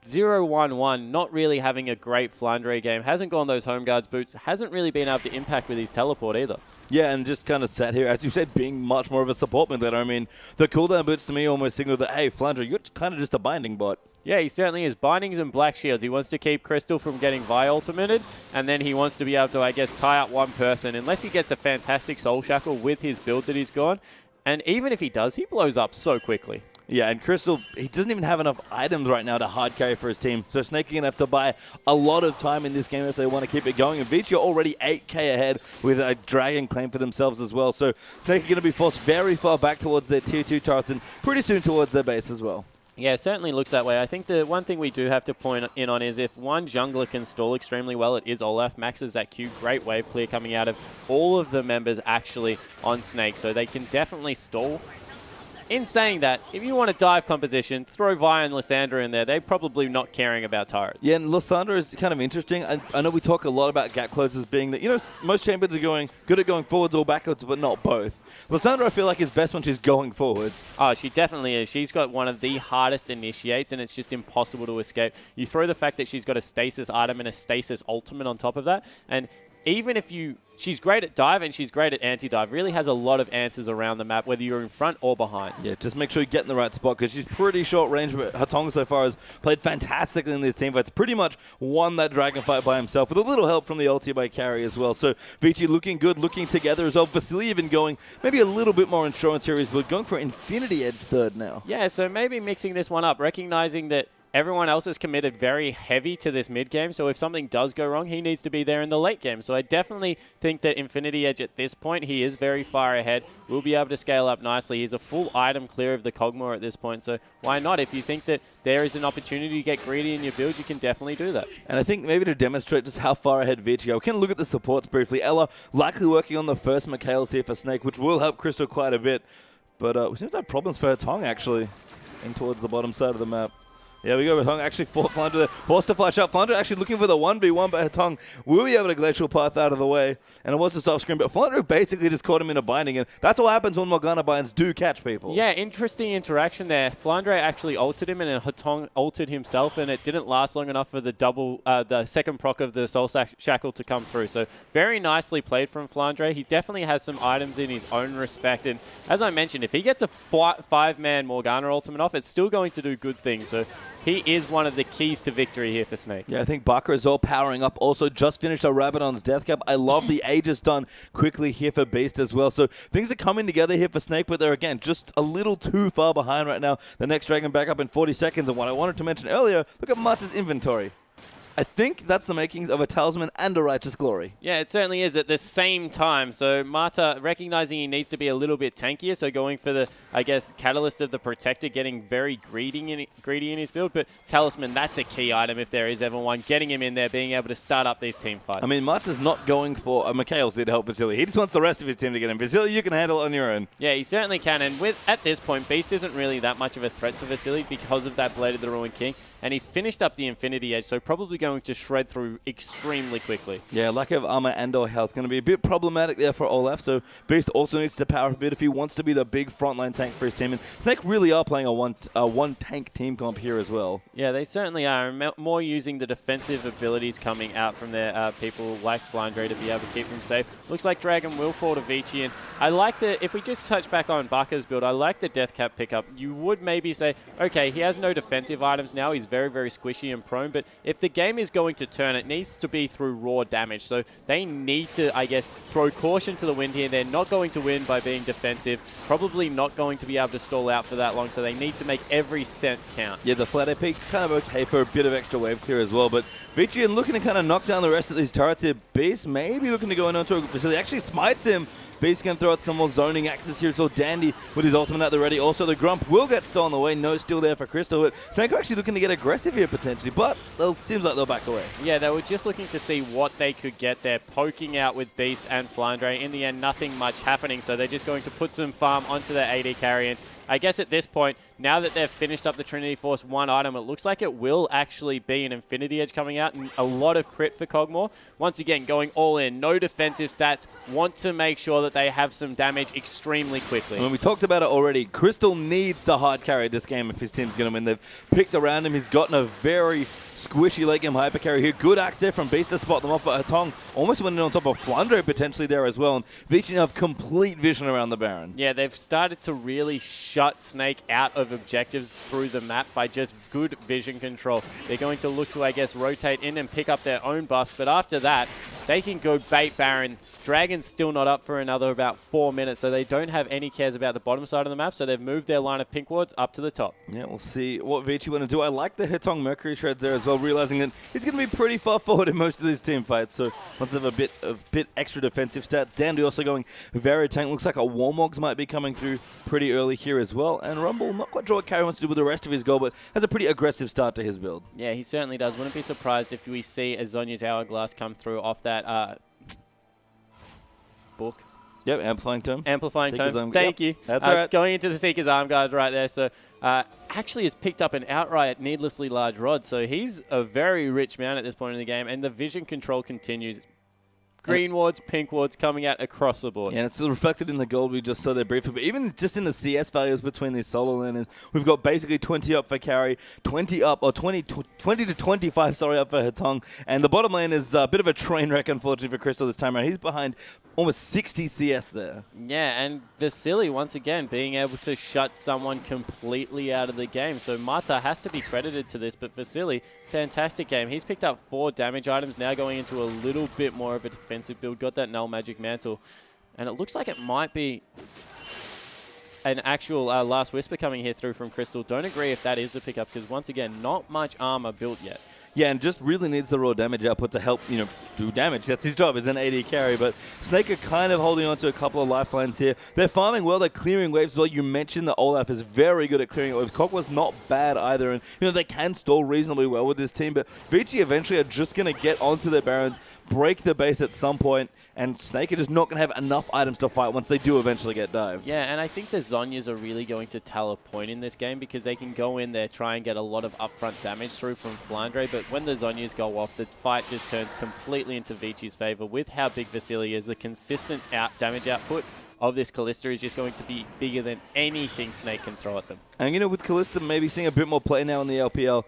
0-1-1, not really having a great Flandre game. Hasn't gone those home guards boots. Hasn't really been able to impact with his teleport either. Yeah, and just kind of sat here, as you said, being much more of a support mid laner. I mean, the cooldown boots to me almost signal that, hey, Flandre, you're kind of just a binding bot. Yeah, he certainly is. Bindings and black shields. He wants to keep Crystal from getting Vi ultimated, and then he wants to be able to, I guess, tie up one person, unless he gets a fantastic soul shackle with his build that he's gone. And even if he does, he blows up so quickly. Yeah, and Crystal, he doesn't even have enough items right now to hard carry for his team. So Snake are going to have to buy a lot of time in this game if they want to keep it going. And Vici are already 8k ahead with a dragon claim for themselves as well. So Snake are going to be forced very far back towards their tier 2 turrets and pretty soon towards their base as well. Yeah, it certainly looks that way. I think the one thing we do have to point in on is if one jungler can stall extremely well, it is Olaf. Maxes that Q. Great wave clear coming out of all of the members actually on Snake. So they can definitely stall. In saying that, if you want a dive composition, throw Vi and Lissandra in there. They're probably not caring about turrets. Yeah, and Lissandra is kind of interesting. I know we talk a lot about gap closers being that, you know, most champions are good at going forwards or backwards, but not both. Lissandra, I feel like, is best when she's going forwards. Oh, she definitely is. She's got one of the hardest initiates, and it's just impossible to escape. You throw the fact that she's got a stasis item and a stasis ultimate on top of that, and even if she's great at dive and she's great at anti-dive, really has a lot of answers around the map, whether you're in front or behind. Yeah, just make sure you get in the right spot because she's pretty short range, but Hotong so far has played fantastically in this team fights. Pretty much won that dragon fight by himself with a little help from the ulti by carry as well. So Vici looking good, looking together as well. Vasily even going maybe a little bit more insurance here, but going for Infinity Edge third now. Yeah, so maybe mixing this one up, recognizing that everyone else is committed very heavy to this mid game, so if something does go wrong, he needs to be there in the late game. So I definitely think that Infinity Edge at this point, he is very far ahead. We'll be able to scale up nicely. He's a full item clear of the Kog'Maw at this point, so why not? If you think that there is an opportunity to get greedy in your build, you can definitely do that. And I think maybe to demonstrate just how far ahead Vici are, we can look at the supports briefly. Ella likely working on the first Mikhails here for Snake, which will help Crystal quite a bit. But we seem to have problems for Hotong actually, in towards the bottom side of the map. Yeah, we go with Hotong actually Flandre there. Forced to flash up. Flandre actually looking for the 1v1, but Hotong will be able to glacial path out of the way. And it was just off screen, but Flandre basically just caught him in a binding, and that's what happens when Morgana binds do catch people. Yeah, interesting interaction there. Flandre actually ulted him, and then Hotong ulted himself, and it didn't last long enough for the second proc of the Soul Shackle to come through. So very nicely played from Flandre. He definitely has some items in his own respect, and as I mentioned, if he gets a 5-man Morgana ultimate off, it's still going to do good things. So he is one of the keys to victory here for Snake. Yeah, I think Bakra is all powering up. Also, just finished a Rabadon's Death Cap. I love the Aegis done quickly here for Beast as well. So things are coming together here for Snake, but they're, again, just a little too far behind right now. The next Dragon back up in 40 seconds. And what I wanted to mention earlier, look at Marta's inventory. I think that's the makings of a Talisman and a Righteous Glory. Yeah, it certainly is at the same time. So Marta recognizing he needs to be a little bit tankier, so going for the, I guess, Catalyst of the Protector, getting very greedy in his build. But Talisman, that's a key item if there is ever one. Getting him in there, being able to start up these team fights. I mean, Marta's not going for Mikhails there to help Vasily. He just wants the rest of his team to get him. Vasily, you can handle it on your own. Yeah, he certainly can. And at this point, Beast isn't really that much of a threat to Vasily because of that Blade of the Ruined King. And he's finished up the Infinity Edge, so probably going to shred through extremely quickly. Yeah, lack of armor and or health going to be a bit problematic there for Olaf, so Beast also needs to power up a bit if he wants to be the big frontline tank for his team. And Snake really are playing a one tank team comp here as well. Yeah, they certainly are. More using the defensive abilities coming out from their people like Flandre to be able to keep them safe. Looks like Dragon will fall to Vici, and I like the, if we just touch back on Baka's build, I like the Death Cap pickup. You would maybe say, okay, he has no defensive items now, he's very, very squishy and prone, but if the game is going to turn, it needs to be through raw damage. So they need to, I guess, throw caution to the wind here. They're not going to win by being defensive, probably not going to be able to stall out for that long, so they need to make every cent count. Yeah, the flat AP kind of okay for a bit of extra wave clear as well, but Vici looking to kind of knock down the rest of these turrets here. Beast maybe looking to go in onto a facility, actually smites him. Beast can throw out some more zoning axes here. It's all Dandy with his ultimate at the ready. Also, the Grump will get stolen away. No steal there for Crystal. But Snake are actually looking to get aggressive here potentially, but it seems like they'll back away. Yeah, they were just looking to see what they could get there, poking out with Beast and Flandre. In the end, nothing much happening, so they're just going to put some farm onto their AD carry. And I guess at this point, now that they've finished up the Trinity Force one item, it looks like it will actually be an Infinity Edge coming out and a lot of crit for Cogmore. Once again, going all in, no defensive stats, want to make sure that they have some damage extremely quickly. When we talked about it already, Crystal needs to hard carry this game if his team's going to win. They've picked around him. He's gotten a very squishy late game hyper carry here. Good axe there from Beast to spot them off, but Hatong almost went in on top of Flandre potentially there as well. And Vici now have complete vision around the Baron. Yeah, they've started to really shut Snake out of objectives through the map by just good vision control. They're going to look to, I guess, rotate in and pick up their own buffs, but after that, they can go bait Baron. Dragon's still not up for another about 4 minutes, so they don't have any cares about the bottom side of the map, so they've moved their line of pink wards up to the top. Yeah, we'll see what Vici want to do. I like the Hitong Mercury shreds there as well, realizing that he's going to be pretty far forward in most of these team fights, so once they have a bit extra defensive stats. Dandy also going very tank. Looks like a Warmogs might be coming through pretty early here as well, and Rumble, not quite sure what Carry wants to do with the rest of his goal, but has a pretty aggressive start to his build. Yeah, he certainly does. Wouldn't be surprised if we see a Zhonya's Hourglass come through off that book. Yep, Amplifying Tome. Amplifying Tome. Thank you. That's all right. Going into the Seeker's Arm Guards right there. So actually has picked up an outright needlessly large rod. So he's a very rich man at this point in the game. And the vision control continues. Green wards, pink wards coming out across the board. Yeah, it's reflected in the gold we just saw there briefly. But even just in the CS values between these solo laners, we've got basically 20 up for Carry, 20 up, or 20 to 25, sorry, up for Hatong. And the bottom lane is a bit of a train wreck, unfortunately, for Crystal this time around. He's behind almost 60 CS there. Yeah, and Vasily, once again, being able to shut someone completely out of the game. So Mata has to be credited to this, but Vasily, fantastic game. He's picked up 4 damage items, now going into a little bit more of a defensive build. Got that Null Magic Mantle. And it looks like it might be an actual Last Whisper coming here through from Crystal. Don't agree if that is the pickup, because once again, not much armor built yet. Yeah, and just really needs the raw damage output to help, do damage. That's his job as an AD carry. But Snake are kind of holding on to a couple of lifelines here. They're farming well. They're clearing waves well. You mentioned that Olaf is very good at clearing waves. Kok was not bad either. And, they can stall reasonably well with this team. But Vici eventually are just going to get onto their Barons, break the base at some point, and Snake are just not going to have enough items to fight once they do eventually get dived. Yeah, and I think the Zhonyas are really going to tell a point in this game because they can go in there, try and get a lot of upfront damage through from Flandre, but when the Zhonyas go off, the fight just turns completely into Vici's favor. With how big Vasily is, the consistent damage output of this Callista is just going to be bigger than anything Snake can throw at them. And with Callista maybe seeing a bit more play now in the LPL,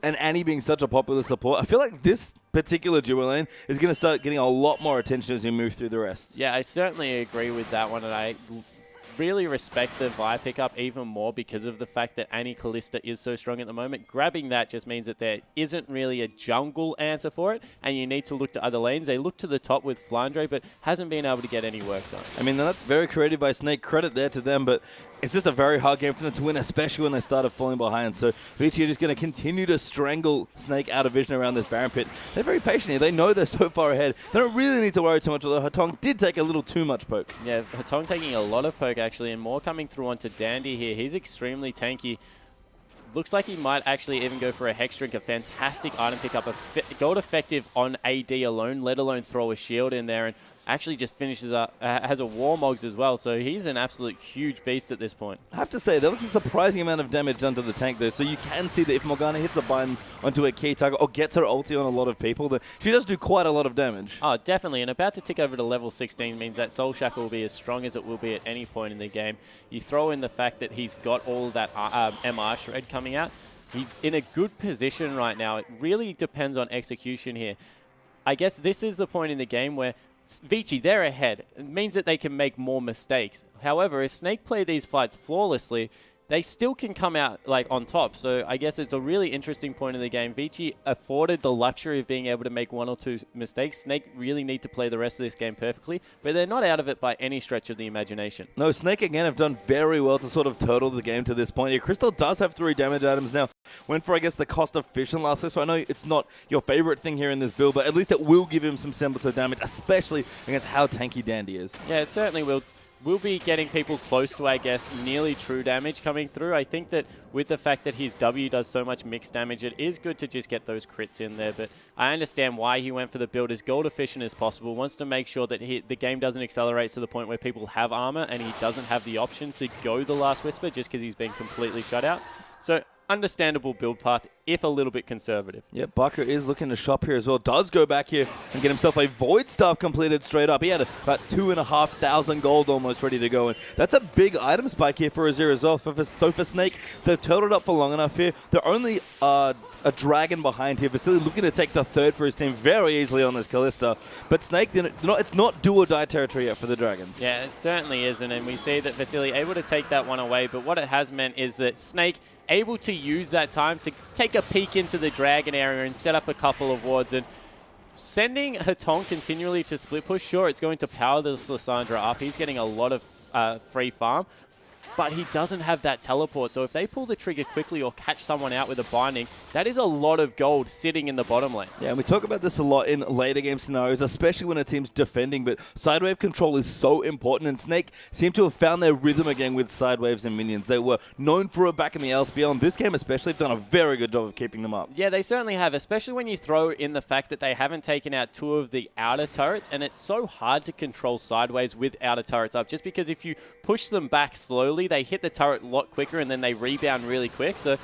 and Annie being such a popular support, I feel like this particular duo lane is going to start getting a lot more attention as we move through the rest. Yeah, I certainly agree with that one, and I really respect the Vi pickup even more because of the fact that Annie Callista is so strong at the moment. Grabbing that just means that there isn't really a jungle answer for it, and you need to look to other lanes. They look to the top with Flandre, but hasn't been able to get any work done. I mean, that's very creative by Snake. Credit there to them, but it's just a very hard game for them to win, especially when they started falling behind. So Vici are just going to continue to strangle Snake out of vision around this Baron pit. They're very patient here. They know they're so far ahead. They don't really need to worry too much, although Hatong did take a little too much poke. Yeah, Hatong taking a lot of poke, actually, and more coming through onto Dandy here. He's extremely tanky. Looks like he might actually even go for a Hex Drink, a fantastic item pickup, gold effective on AD alone, let alone throw a shield in there. And actually just finishes up, has a Warmogs as well. So he's an absolute huge beast at this point. I have to say, that was a surprising amount of damage done to the tank there. So you can see that if Morgana hits a button onto a key target or gets her ulti on a lot of people, then she does do quite a lot of damage. Oh, definitely. And about to tick over to level 16 means that Soul Shackle will be as strong as it will be at any point in the game. You throw in the fact that he's got all of that MR shred coming out. He's in a good position right now. It really depends on execution here. I guess this is the point in the game where Vici, they're ahead. It means that they can make more mistakes. However, if Snake play these fights flawlessly, they still can come out like on top. So I guess it's a really interesting point in the game. Vici afforded the luxury of being able to make 1 or 2 mistakes. Snake really need to play the rest of this game perfectly, but they're not out of it by any stretch of the imagination. No, Snake again have done very well to sort of turtle the game to this point. Yeah, Crystal does have 3 damage items now. Went for, I guess, the cost of Fission last week, so I know it's not your favorite thing here in this build, but at least it will give him some semblance of damage, especially against how tanky Dandy is. Yeah, it certainly will. We'll be getting people close to, I guess, nearly true damage coming through. I think that with the fact that his W does so much mixed damage, it is good to just get those crits in there. But I understand why he went for the build as gold efficient as possible. Wants to make sure that the game doesn't accelerate to the point where people have armor and he doesn't have the option to go the Last Whisper just because he's been completely shut out. So understandable build path, if a little bit conservative. Yeah, Bucker is looking to shop here as well. Does go back here and get himself a Void Staff completed straight up. He had about 2,500 gold almost ready to go. And that's a big item spike here for Azir as well. So for Snake, they've turtled up for long enough here. They're only a dragon behind here. Vasily looking to take the 3rd for his team very easily on this Kalista. But Snake, it's not do or die territory yet for the Dragons. Yeah, it certainly isn't. And we see that Vasily able to take that one away. But what it has meant is that Snake able to use that time to take a peek into the Dragon area and set up a couple of wards. And sending Hatong continually to split push, sure, it's going to power this Lissandra up. He's getting a lot of free farm. But he doesn't have that teleport, so if they pull the trigger quickly or catch someone out with a binding, that is a lot of gold sitting in the bottom lane. Yeah, and we talk about this a lot in later game scenarios, especially when a team's defending, but sidewave control is so important, and Snake seem to have found their rhythm again with sidewaves and minions. They were known for it back in the LPL, and this game especially have done a very good job of keeping them up. Yeah, they certainly have, especially when you throw in the fact that they haven't taken out 2 of the outer turrets, and it's so hard to control sidewaves with outer turrets up, just because if you push them back slowly, they hit the turret a lot quicker and then they rebound really quick. So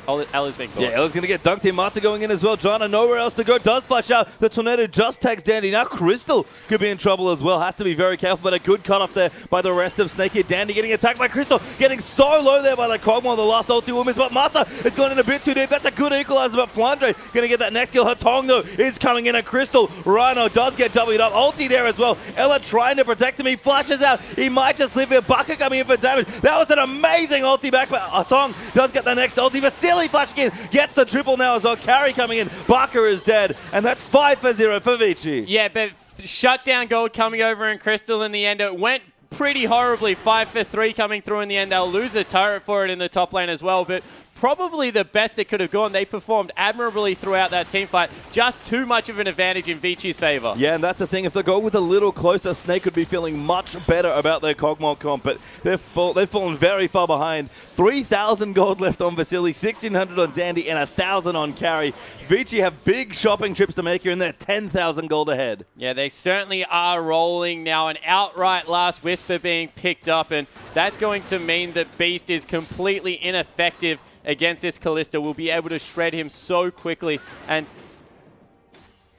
Ella's been caught. Yeah, Ella's going to get dunked here. Mata going in as well. Jana nowhere else to go. Does flash out. The Tornado just tags Dandy. Now Crystal could be in trouble as well. Has to be very careful, but a good cut off there by the rest of Snake here. Dandy getting attacked by Crystal. Getting so low there by the Kog'Maw. The last ulti will miss, but Mata is going in a bit too deep. That's a good equalizer, but Flandre going to get that next kill. Hatong, though, is coming in at Crystal. Rhino does get W'd up. Ulti there as well. Ella trying to protect him. He flashes out. He might just live here. Bucker coming in for damage. That was an amazing ulti back, but Hatong does get the next ulti. Vasily flashing in. Gets the triple now as well. Carry coming in. Barker is dead. And that's 5-0 for Vici. Yeah, but shutdown gold coming over in Crystal in the end. It went pretty horribly. 5-3 coming through in the end. They'll lose a turret for it in the top lane as well. But probably the best it could have gone. They performed admirably throughout that team fight. Just too much of an advantage in Vici's favor. Yeah, and that's the thing. If the goal was a little closer, Snake would be feeling much better about their Kog'Maw comp, but they've fallen very far behind. 3,000 gold left on Vasily, 1,600 on Dandy, and 1,000 on Carry. Vici have big shopping trips to make here, and they're 10,000 gold ahead. Yeah, they certainly are rolling now. An outright Last Whisper being picked up, and that's going to mean that Beast is completely ineffective against this Kalista. Will be able to shred him so quickly. And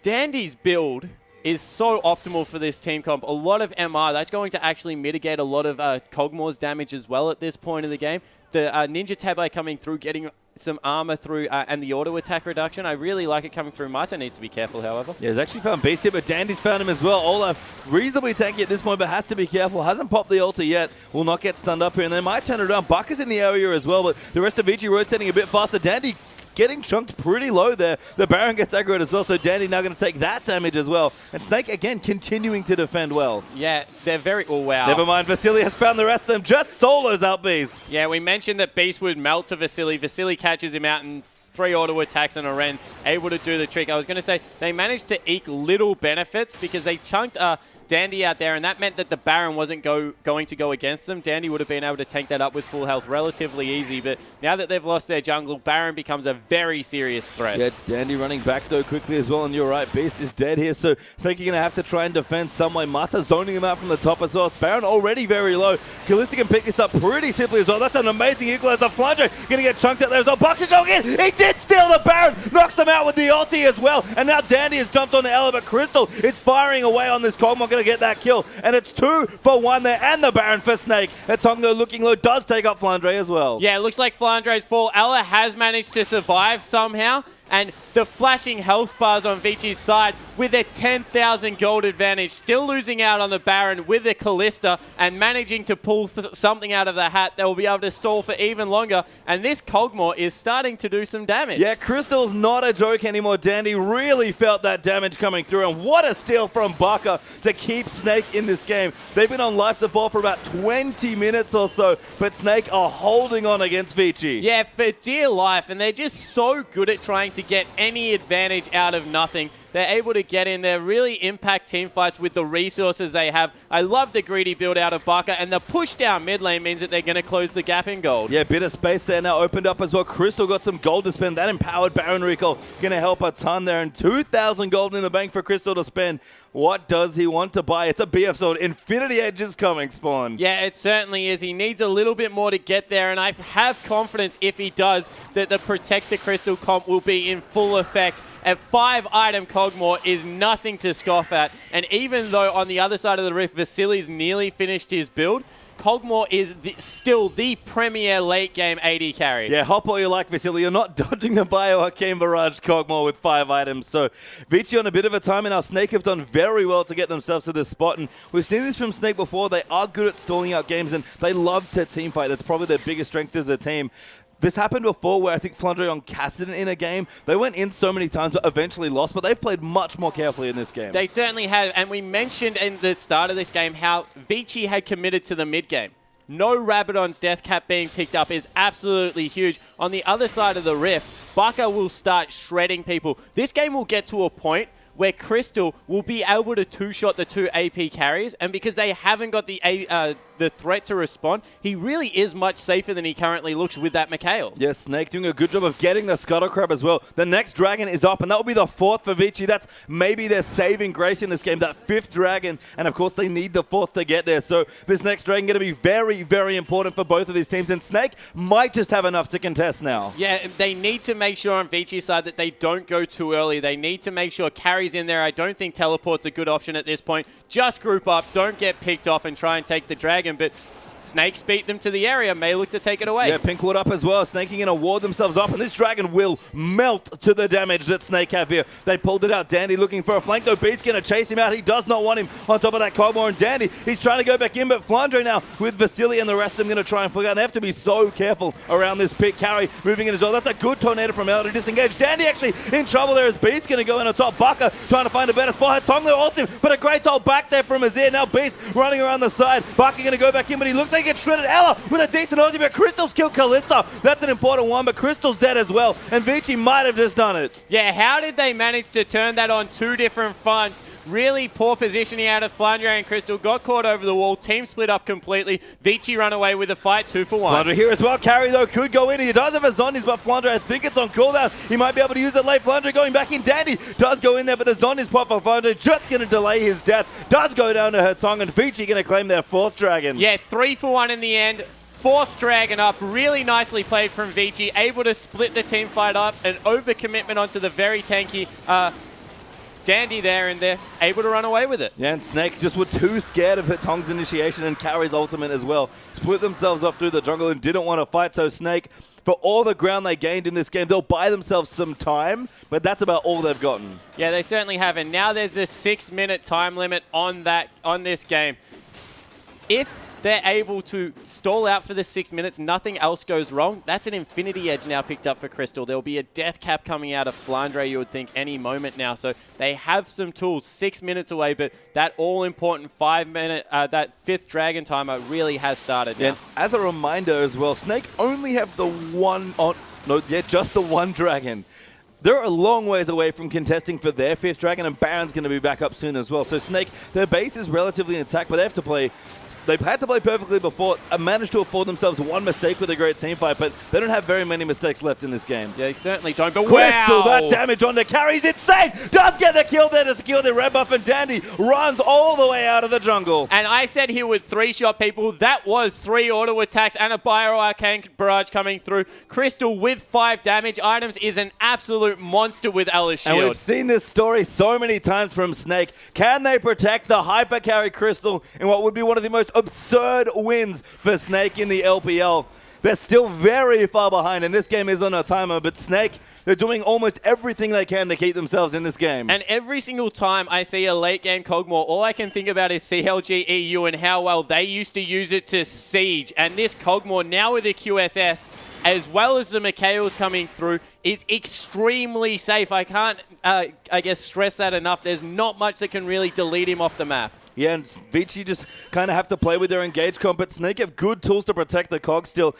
Dandy's build is so optimal for this team comp. A lot of MR. That's going to actually mitigate a lot of Kog'Maw's damage as well at this point in the game. The Ninja Tabi coming through, getting some armor through, and the auto attack reduction. I really like it coming through. Mata needs to be careful, however. Yeah, he's actually found Beast here, but Dandy's found him as well. Olaf reasonably tanky at this point, but has to be careful. Hasn't popped the ulti yet. Will not get stunned up here, and they might turn it around. Buck is in the area as well, but the rest of Vici rotating a bit faster. Dandy getting chunked pretty low there. The Baron gets aggroed as well, so Dandy now going to take that damage as well. And Snake, again, continuing to defend well. Yeah, they're very... Oh, wow. Never mind, Vasily has found the rest of them. Just solos out Beast. Yeah, we mentioned that Beast would melt to Vasily. Vasily catches him out and 3 auto attacks and a Ren able to do the trick. I was going to say, they managed to eke little benefits because they chunked Dandy out there, and that meant that the Baron wasn't going to go against them. Dandy would have been able to tank that up with full health relatively easy, but now that they've lost their jungle, Baron becomes a very serious threat. Yeah, Dandy running back though quickly as well, and you're right, Beast is dead here, so Snake are going to have to try and defend some way. Mata zoning him out from the top as well. Baron already very low. Kalista can pick this up pretty simply as well. That's an amazing equalizer. Flandre going to get chunked out there as well. Baka going in. He did steal the Baron. Knocks them out with the ulti as well. And now Dandy has jumped on the Ella, but Crystal is firing away on this Kog'Maw. Going to get that kill. And it's 2 for 1 there. And the Baron for Snake. Etonglo looking low. Does take up Flandre as well. Yeah, it looks like Flandre's fall. Ella has managed to survive somehow. And the flashing health bars on Vici's side with a 10,000 gold advantage. Still losing out on the Baron with the Kalista and managing to pull something out of the hat that will be able to stall for even longer. And this Kog'Maw is starting to do some damage. Yeah, Crystal's not a joke anymore. Dandy really felt that damage coming through. And what a steal from Baka to keep Snake in this game. They've been on life support for about 20 minutes or so. But Snake are holding on against Vici. Yeah, for dear life. And they're just so good at trying to get any advantage out of nothing. They're able to get in there, really impact team fights with the resources they have. I love the greedy build out of Baka, and the push down mid lane means that they're going to close the gap in gold. Yeah, bit of space there now opened up as well. Crystal got some gold to spend. That empowered Baron recall going to help a ton there. And 2,000 gold in the bank for Crystal to spend. What does he want to buy? It's a BF sword. Infinity Edge is coming, Spawn. Yeah, it certainly is. He needs a little bit more to get there, and I have confidence if he does that the Protect the Crystal comp will be in full effect. A 5-item Kog'Maw is nothing to scoff at. And even though on the other side of the rift, Vasili's nearly finished his build, Kog'Maw is still the premier late game AD carry. Yeah, hop all you like, Vasily. You're not dodging the Bio Hakeem Barrage Kog'Maw with 5 items. So Vici on a bit of a time, and our Snake have done very well to get themselves to this spot. And we've seen this from Snake before. They are good at stalling out games, and they love to team fight. That's probably their biggest strength as a team. This happened before where I think Flandre on Cassidy in a game. They went in so many times but eventually lost, but they've played much more carefully in this game. They certainly have, and we mentioned in the start of this game how Vici had committed to the mid game. No Rabadon's Death Cap being picked up is absolutely huge. On the other side of the rift, Baka will start shredding people. This game will get to a point where Crystal will be able to two-shot the 2 AP carries, and because they haven't got the threat to respond, he really is much safer than he currently looks with that Mikhail. Yes, Snake doing a good job of getting the Scuttle Crab as well. The next dragon is up, and that will be the 4th for Vici. That's maybe their saving grace in this game, that 5th dragon, and of course they need the 4th to get there. So this next dragon going to be very, very important for both of these teams, and Snake might just have enough to contest now. Yeah, they need to make sure on Vici's side that they don't go too early. They need to make sure carries in there. I don't think teleport's a good option at this point. Just group up, don't get picked off and try and take the dragon, but Snakes beat them to the area, may look to take it away. Yeah, Pinkwood up as well. Snake going to ward themselves up, and this dragon will melt to the damage that Snake have here. They pulled it out. Dandy looking for a flank, though. Beat's going to chase him out. He does not want him on top of that Kog'Maw, and Dandy, he's trying to go back in, but Flandre now with Vasily and the rest of them going to try and flick out. They have to be so careful around this pick. Carry moving in as well. That's a good tornado from Ella to disengage. Dandy actually in trouble there as Beast going to go in on top. Baka trying to find a better spot. Tonglo ults him, but a great ult back there from Azir. Now Beast running around the side. Baka going to go back in, but he looks like he gets shredded. Ella with a decent ulti, but Crystal's killed Kalista. That's an important one, but Crystal's dead as well, and Vici might have just done it. Yeah, how did they manage to turn that on 2 different fronts? Really poor positioning out of Flandre and Crystal. Got caught over the wall. Team split up completely. Vici run away with a fight, 2 for 1. Flandre here as well. Carry, though, could go in. He does have a zombies, but Flandre, I think it's on cooldown. He might be able to use it late. Flandre going back in. Dandy does go in there, but the zombies pop for Flandre. Just going to delay his death. Does go down to her tongue, and Vici going to claim their 4th dragon. Yeah, 3 for 1 in the end. 4th dragon up, really nicely played from Vici, able to split the team fight up, an overcommitment onto the very tanky Dandy there, and they're able to run away with it. Yeah, and Snake just were too scared of Tong's initiation and Carry's ultimate as well. Split themselves off through the jungle and didn't want to fight, so Snake, for all the ground they gained in this game, they'll buy themselves some time, but that's about all they've gotten. Yeah, they certainly have, and now there's a 6-minute time limit on this game. If they're able to stall out for the 6 minutes, nothing else goes wrong, that's an Infinity Edge now picked up for Crystal. There'll be a death cap coming out of Flandre, you would think, any moment now. So they have some tools, 6 minutes away, but that all-important 5-minute, that 5th dragon timer really has started now. And as a reminder as well, Snake only have the one, just the one dragon. They're a long ways away from contesting for their 5th dragon, and Baron's going to be back up soon as well. So Snake, their base is relatively intact, but they have to play. They've had to play perfectly before and managed to afford themselves one mistake with a great team fight, but they don't have very many mistakes left in this game. Yeah, they certainly don't, but Crystal, wow! that damage on the carry is insane! Does get the kill there to secure the red buff, and Dandy runs all the way out of the jungle. And I said he would 3-shot people. That was 3 auto attacks and a Bio Arcane Barrage coming through. Crystal with 5 damage items is an absolute monster with Ella's shield. And we've seen this story so many times from Snake. Can they protect the hyper carry Crystal in what would be one of the most absurd wins for Snake in the LPL? They're still very far behind, and this game is on a timer, but Snake, they're doing almost everything they can to keep themselves in this game. And every single time I see a late game Kog'Maw, all I can think about is CLG EU and how well they used to use it to siege. And this Kog'Maw, now with the QSS, as well as the Mikhails coming through, is extremely safe. I can't, I guess, stress that enough. There's not much that can really delete him off the map. Yeah, and Vici just kind of have to play with their engage comp, but Snake have good tools to protect the Cog still.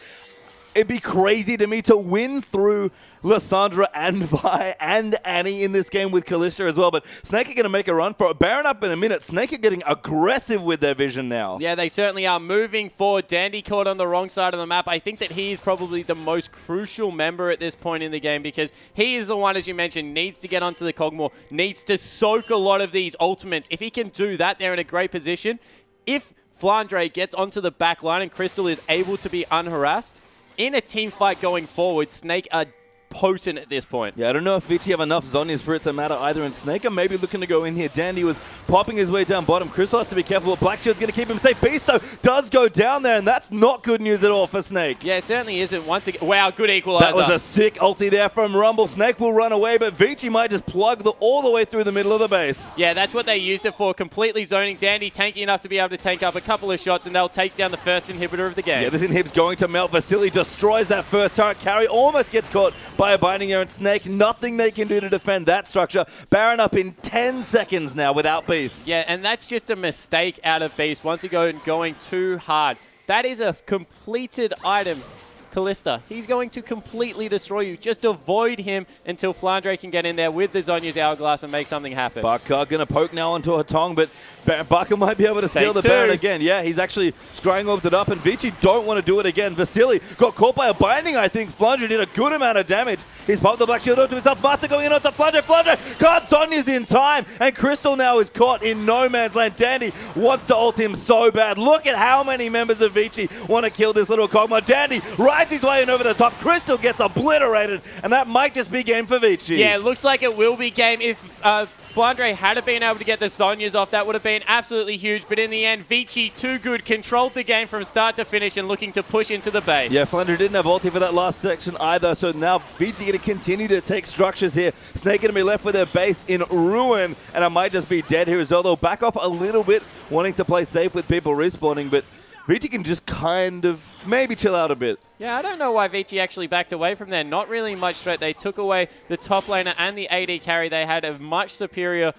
It'd be crazy to me to win through Lissandra and Vi and Annie in this game with Kalista as well, but Snake are going to make a run for it. Baron up in a minute. Snake are getting aggressive with their vision now. Yeah, they certainly are moving forward. Dandy caught on the wrong side of the map. I think that he is probably the most crucial member at this point in the game because he is the one, as you mentioned, needs to get onto the Kog'Maw, needs to soak a lot of these ultimates. If he can do that, they're in a great position. If Flandre gets onto the back line and Crystal is able to be unharassed, in a team fight going forward, Snake are potent at this point. Yeah, I don't know if Vici have enough Zhonya's for it to matter either, and Snake are maybe looking to go in here. Dandy was popping his way down bottom. Crystal has to be careful. Black Shield's going to keep him safe. Beast, though, does go down there, and that's not good news at all for Snake. Yeah, it certainly isn't. Once again, wow, good equalizer. That was a sick ulti there from Rumble. Snake will run away, but Vici might just plug all the way through the middle of the base. Yeah, that's what they used it for, completely zoning. Dandy tanky enough to be able to tank up a couple of shots, and they'll take down the first inhibitor of the game. Yeah, this inhib's going to melt. Vasily destroys that first turret. Carry almost gets caught by a binding air, and Snake, nothing they can do to defend that structure. Baron up in 10 seconds now without Beast. Yeah, and that's just a mistake out of Beast once again going too hard. That is a completed item. Kalista, he's going to completely destroy you. Just avoid him until Flandre can get in there with the Zhonya's Hourglass and make something happen. Baka going to poke now onto her tongue, but Baka might be able to steal the Baron again. Yeah, he's actually scrying orbed it up, and Vici don't want to do it again. Vasily got caught by a binding, I think. Flandre did a good amount of damage. He's popped the Black Shield onto himself. Master going in onto Flandre. Flandre can't. Zhonya's in time, and Crystal now is caught in no man's land. Dandy wants to ult him so bad. Look at how many members of Vici want to kill this little Kog'Maw. Dandy rides his way in over the top. Crystal gets obliterated, and that might just be game for Vici. Yeah, it looks like it will be game. If Flandre had been able to get the Zhonyas off, that would have been absolutely huge. But in the end, Vici, too good, controlled the game from start to finish and looking to push into the base. Yeah, Flandre didn't have ulti for that last section either, so now Vici going to continue to take structures here. Snake going to be left with their base in ruin, and I might just be dead here as well. They'll back off a little bit, wanting to play safe with people respawning, but Vici can just kind of maybe chill out a bit. Yeah, I don't know why Vici actually backed away from there. Not really much threat. They took away the top laner and the AD carry. They had a much superior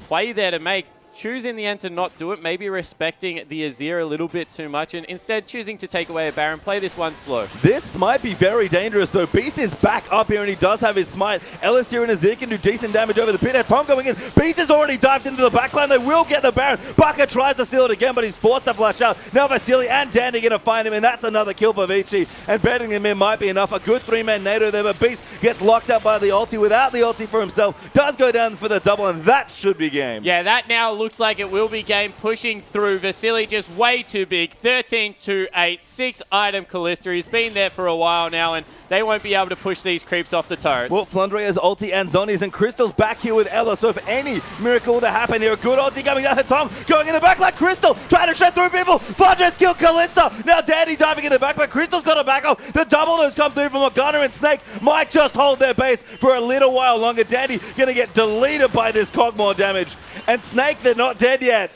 play there to make. Choose in the end to not do it, maybe respecting the Azir a little bit too much, and instead choosing to take away a Baron. Play this one slow. This might be very dangerous, though. Beast is back up here, and he does have his smite. Ellis here and Azir can do decent damage over the pit. Tom going in. Beast has already dived into the backline. They will get the Baron. Baka tries to steal it again, but he's forced to flash out. Now Vasily and Dandy going to find him, and that's another kill for Vici. And betting him in might be enough. A good three-man NATO there, but Beast gets locked up by the ulti without the ulti for himself. Does go down for the double, and that should be game. Yeah, that now looks like it will be game, pushing through. Vasily just way too big. 13-8, 6-item Kalista. He's been there for a while now, and they won't be able to push these creeps off the turrets. Well, Flandre has ulti and Zhonya's, and Crystal's back here with Ella, so if any miracle to happen here, a good ulti coming down. Tom going in the back like Crystal, trying to shred through people. Flandre's killed Kalista. Now Dandy diving in the back, but Crystal's got a back up. The double has come through from Morgana, and Snake might just hold their base for a little while longer. Dandy going to get deleted by this Kog'Maw damage, and Snake, they're not dead yet.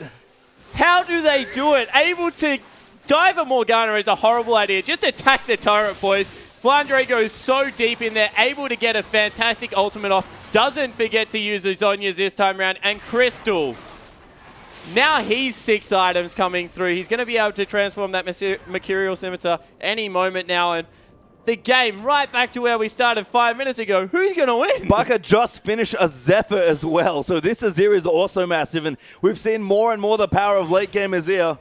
How do they do it? Able to dive a Morgana is a horrible idea. Just attack the turret, boys. Flandre goes so deep in there, able to get a fantastic ultimate off. Doesn't forget to use the Zhonyas this time around. And Crystal, now he's 6 items coming through. He's going to be able to transform that Mercurial Scimitar any moment now. And the game right back to where we started 5 minutes ago. Who's going to win? Baka just finished a Zephyr as well, so this Azir is also massive, and we've seen more and more the power of late game Azir.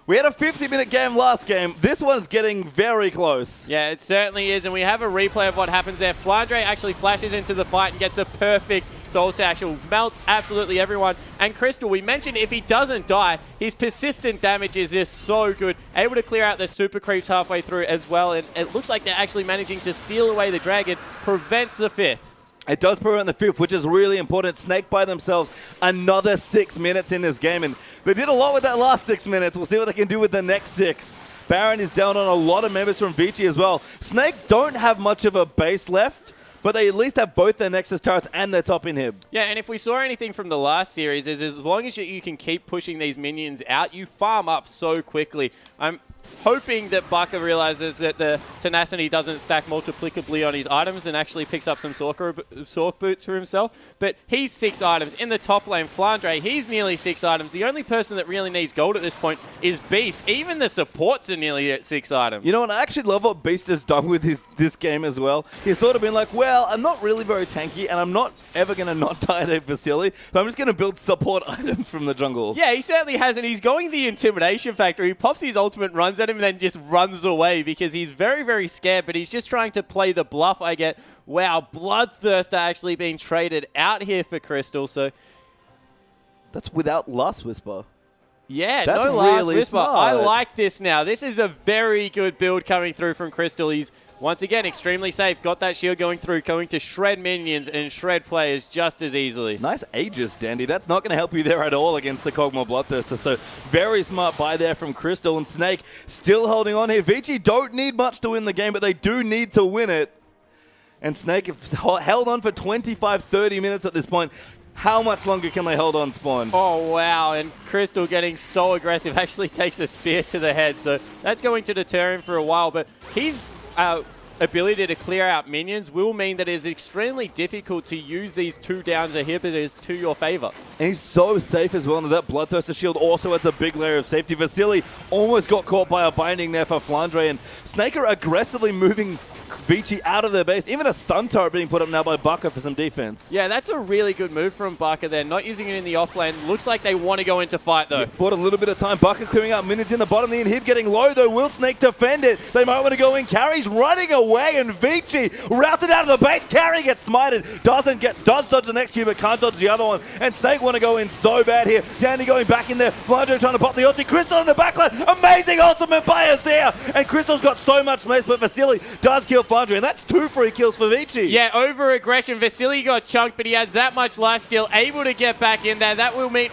We had a 50-minute game last game. This one's getting very close. Yeah, it certainly is, and we have a replay of what happens there. Flandre actually flashes into the fight and gets a perfect Soul Satchel, melts absolutely everyone. And Crystal, we mentioned if he doesn't die, his persistent damage is just so good. Able to clear out the super creeps halfway through as well, and it looks like they're actually managing to steal away the dragon, prevents the 5th. It does prevent the 5th, which is really important. Snake by themselves, another 6 minutes in this game, and they did a lot with that last 6 minutes. We'll see what they can do with the next 6. Baron is down on a lot of members from Vici as well. Snake don't have much of a base left, but they at least have both their Nexus turrets and their top inhib. Yeah, and if we saw anything from the last series, is as long as you can keep pushing these minions out, you farm up so quickly. I'm hoping that Baka realizes that the tenacity doesn't stack multiplicably on his items and actually picks up some Sork boots for himself. But he's 6 items. In the top lane, Flandre, he's nearly 6 items. The only person that really needs gold at this point is Beast. Even the supports are nearly at 6 items. You know what? I actually love what Beast has done with this game as well. He's sort of been like, well, I'm not really very tanky, and I'm not ever going to not die to Vasily, so I'm just going to build support items from the jungle. Yeah, he certainly has, and he's going the intimidation factor. He pops his ultimate, runs at him, and then just runs away because he's very, very scared, but he's just trying to play the bluff. I get, wow, Bloodthirster actually being traded out here for Crystal, so... That's without Last Whisper. Yeah, that's no Last really Whisper. smart. I like this now. This is a very good build coming through from Crystal. He's, once again, extremely safe. Got that shield going through, going to shred minions and shred players just as easily. Nice Aegis, Dandy. That's not going to help you there at all against the Kog'Maw Bloodthirster. So very smart buy there from Crystal, and Snake still holding on here. Vici don't need much to win the game, but they do need to win it. And Snake have held on for 25, 30 minutes at this point. How much longer can they hold on, Spawn? Oh, wow. And Crystal getting so aggressive actually takes a spear to the head. So that's going to deter him for a while. But his ability to clear out minions will mean that it is extremely difficult to use these 2 downs inhibitors to your favor. And he's so safe as well. And that Bloodthirster shield also adds a big layer of safety. Vasily almost got caught by a binding there for Flandre. And Snake are aggressively moving Vici out of their base. Even a Sun Turret being put up now by Baka for some defense. Yeah, that's a really good move from Baka there. Not using it in the offlane. Looks like they want to go into fight, though. Yeah, bought a little bit of time. Baka clearing out minions in the bottom. The inhib getting low, though. Will Snake defend it? They might want to go in. Carry's running away, and Vici routed out of the base. Carry gets smited. Does dodge the next cube, but can't dodge the other one. And Snake want to go in so bad here. Dandy going back in there. Flandre trying to pop the ulti. Crystal in the backline. Amazing ultimate by Azir. And Crystal's got so much space, but Vasily does kill Flandre, and that's 2 free kills for Vici. Yeah, over aggression. Vasily got chunked, but he has that much life steal, able to get back in there. That will mean,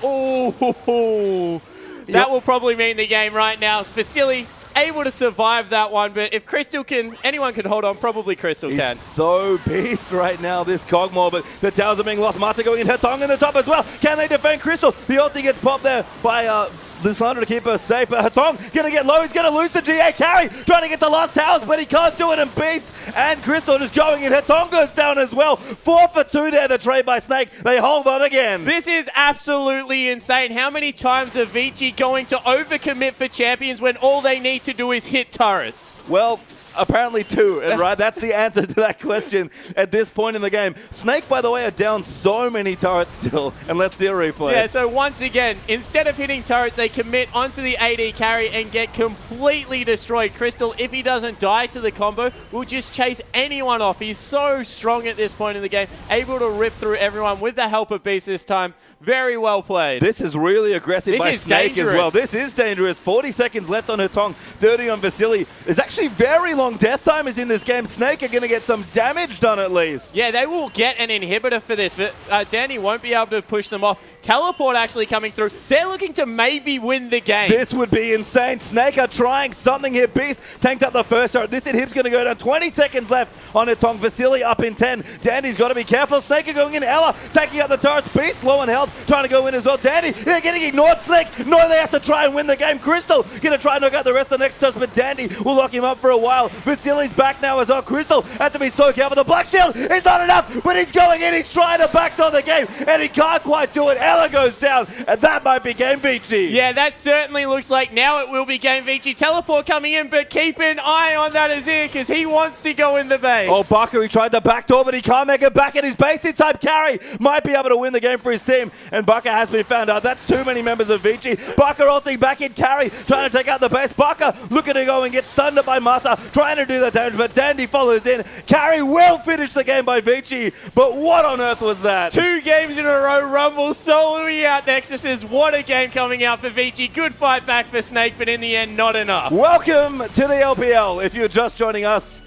that will probably mean the game right now. Vasily able to survive that one, but if Crystal can, anyone can hold on, probably Crystal can. He's so beast right now, this Kog'Maw, but the towers are being lost. Mata going in, Hetong in the top as well. Can they defend Crystal? The ulti gets popped there by Lissandra to keep her safe, but Hetong gonna get low. He's gonna lose the GA carry, trying to get the last towers, but he can't do it, and Beast and Crystal just going in. Hetong goes down as well. 4 for 2 there, the trade by Snake. They hold on again. This is absolutely insane. How many times are Vici going to overcommit for champions when all they need to do is hit turrets? Well, apparently 2, and right, that's the answer to that question at this point in the game. Snake, by the way, are down so many turrets still, and let's see a replay. Yeah, so once again, instead of hitting turrets, they commit onto the AD carry and get completely destroyed. Crystal, if he doesn't die to the combo, will just chase anyone off. He's so strong at this point in the game, able to rip through everyone with the help of Beast this time. Very well played. This is really aggressive by Snake as well. This is dangerous. 40 seconds left on Hetong, 30 on Vasily. There's actually very long death timers in this game. Snake are going to get some damage done at least. Yeah, they will get an inhibitor for this, but Danny won't be able to push them off. Teleport actually coming through. They're looking to maybe win the game. This would be insane. Snake are trying something here. Beast tanked up the first turret. This inhib's going to go down. 20 seconds left on Hetong. Vasily up in 10. Dandy's got to be careful. Snake are going in. Ella taking out the turrets. Beast low on health, trying to go in as well. Dandy, they're getting ignored. Snake, no, they have to try and win the game. Crystal going to try and knock out the rest of the next turret, but Dandy will lock him up for a while. Vasily's back now as well. Crystal has to be so careful. The Black Shield is not enough, but he's going in. He's trying to backdoor the game, and he can't quite do it. Ella goes down, and that might be game Vici. Yeah, that certainly looks like now it will be game Vici. Teleport coming in, but keep an eye on that Azir, because he wants to go in the base. Oh, Baka, he tried the backdoor, but he can't make it back in his base in time. Carry might be able to win the game for his team, and Baka has been found out. That's too many members of Vici. Baka ulting back in. Carry trying to take out the base. Baka looking to go and get stunned by Mata, trying to do the damage, but Dandy follows in. Carry will finish the game by Vici, but what on earth was that? 2 games in a row, Rumble soloing out Nexuses. What a game coming out for Vici. Good fight back for Snake, but in the end, not enough. Welcome to the LPL, if you're just joining us,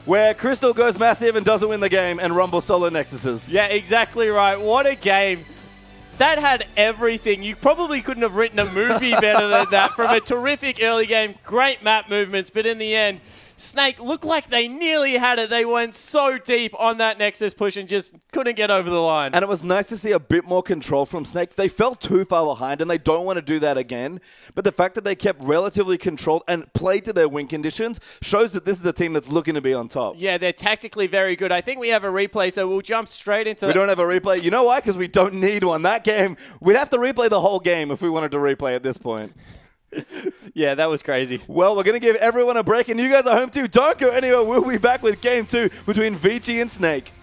where Crystal goes massive and doesn't win the game, and Rumble solo Nexuses. Yeah, exactly right. What a game. That had everything. You probably couldn't have written a movie better than that. From a terrific early game, great map movements, but in the end, Snake looked like they nearly had it. They went so deep on that Nexus push and just couldn't get over the line. And it was nice to see a bit more control from Snake. They fell too far behind, and they don't want to do that again. But the fact that they kept relatively controlled and played to their win conditions shows that this is a team that's looking to be on top. Yeah, they're tactically very good. I think we have a replay, so we'll jump straight into... We don't have a replay. You know why? Because we don't need one. That game, we'd have to replay the whole game if we wanted to replay at this point. Yeah, that was crazy. Well, we're going to give everyone a break, and you guys are home too. Don't go anywhere. We'll be back with game 2 between Vici and Snake.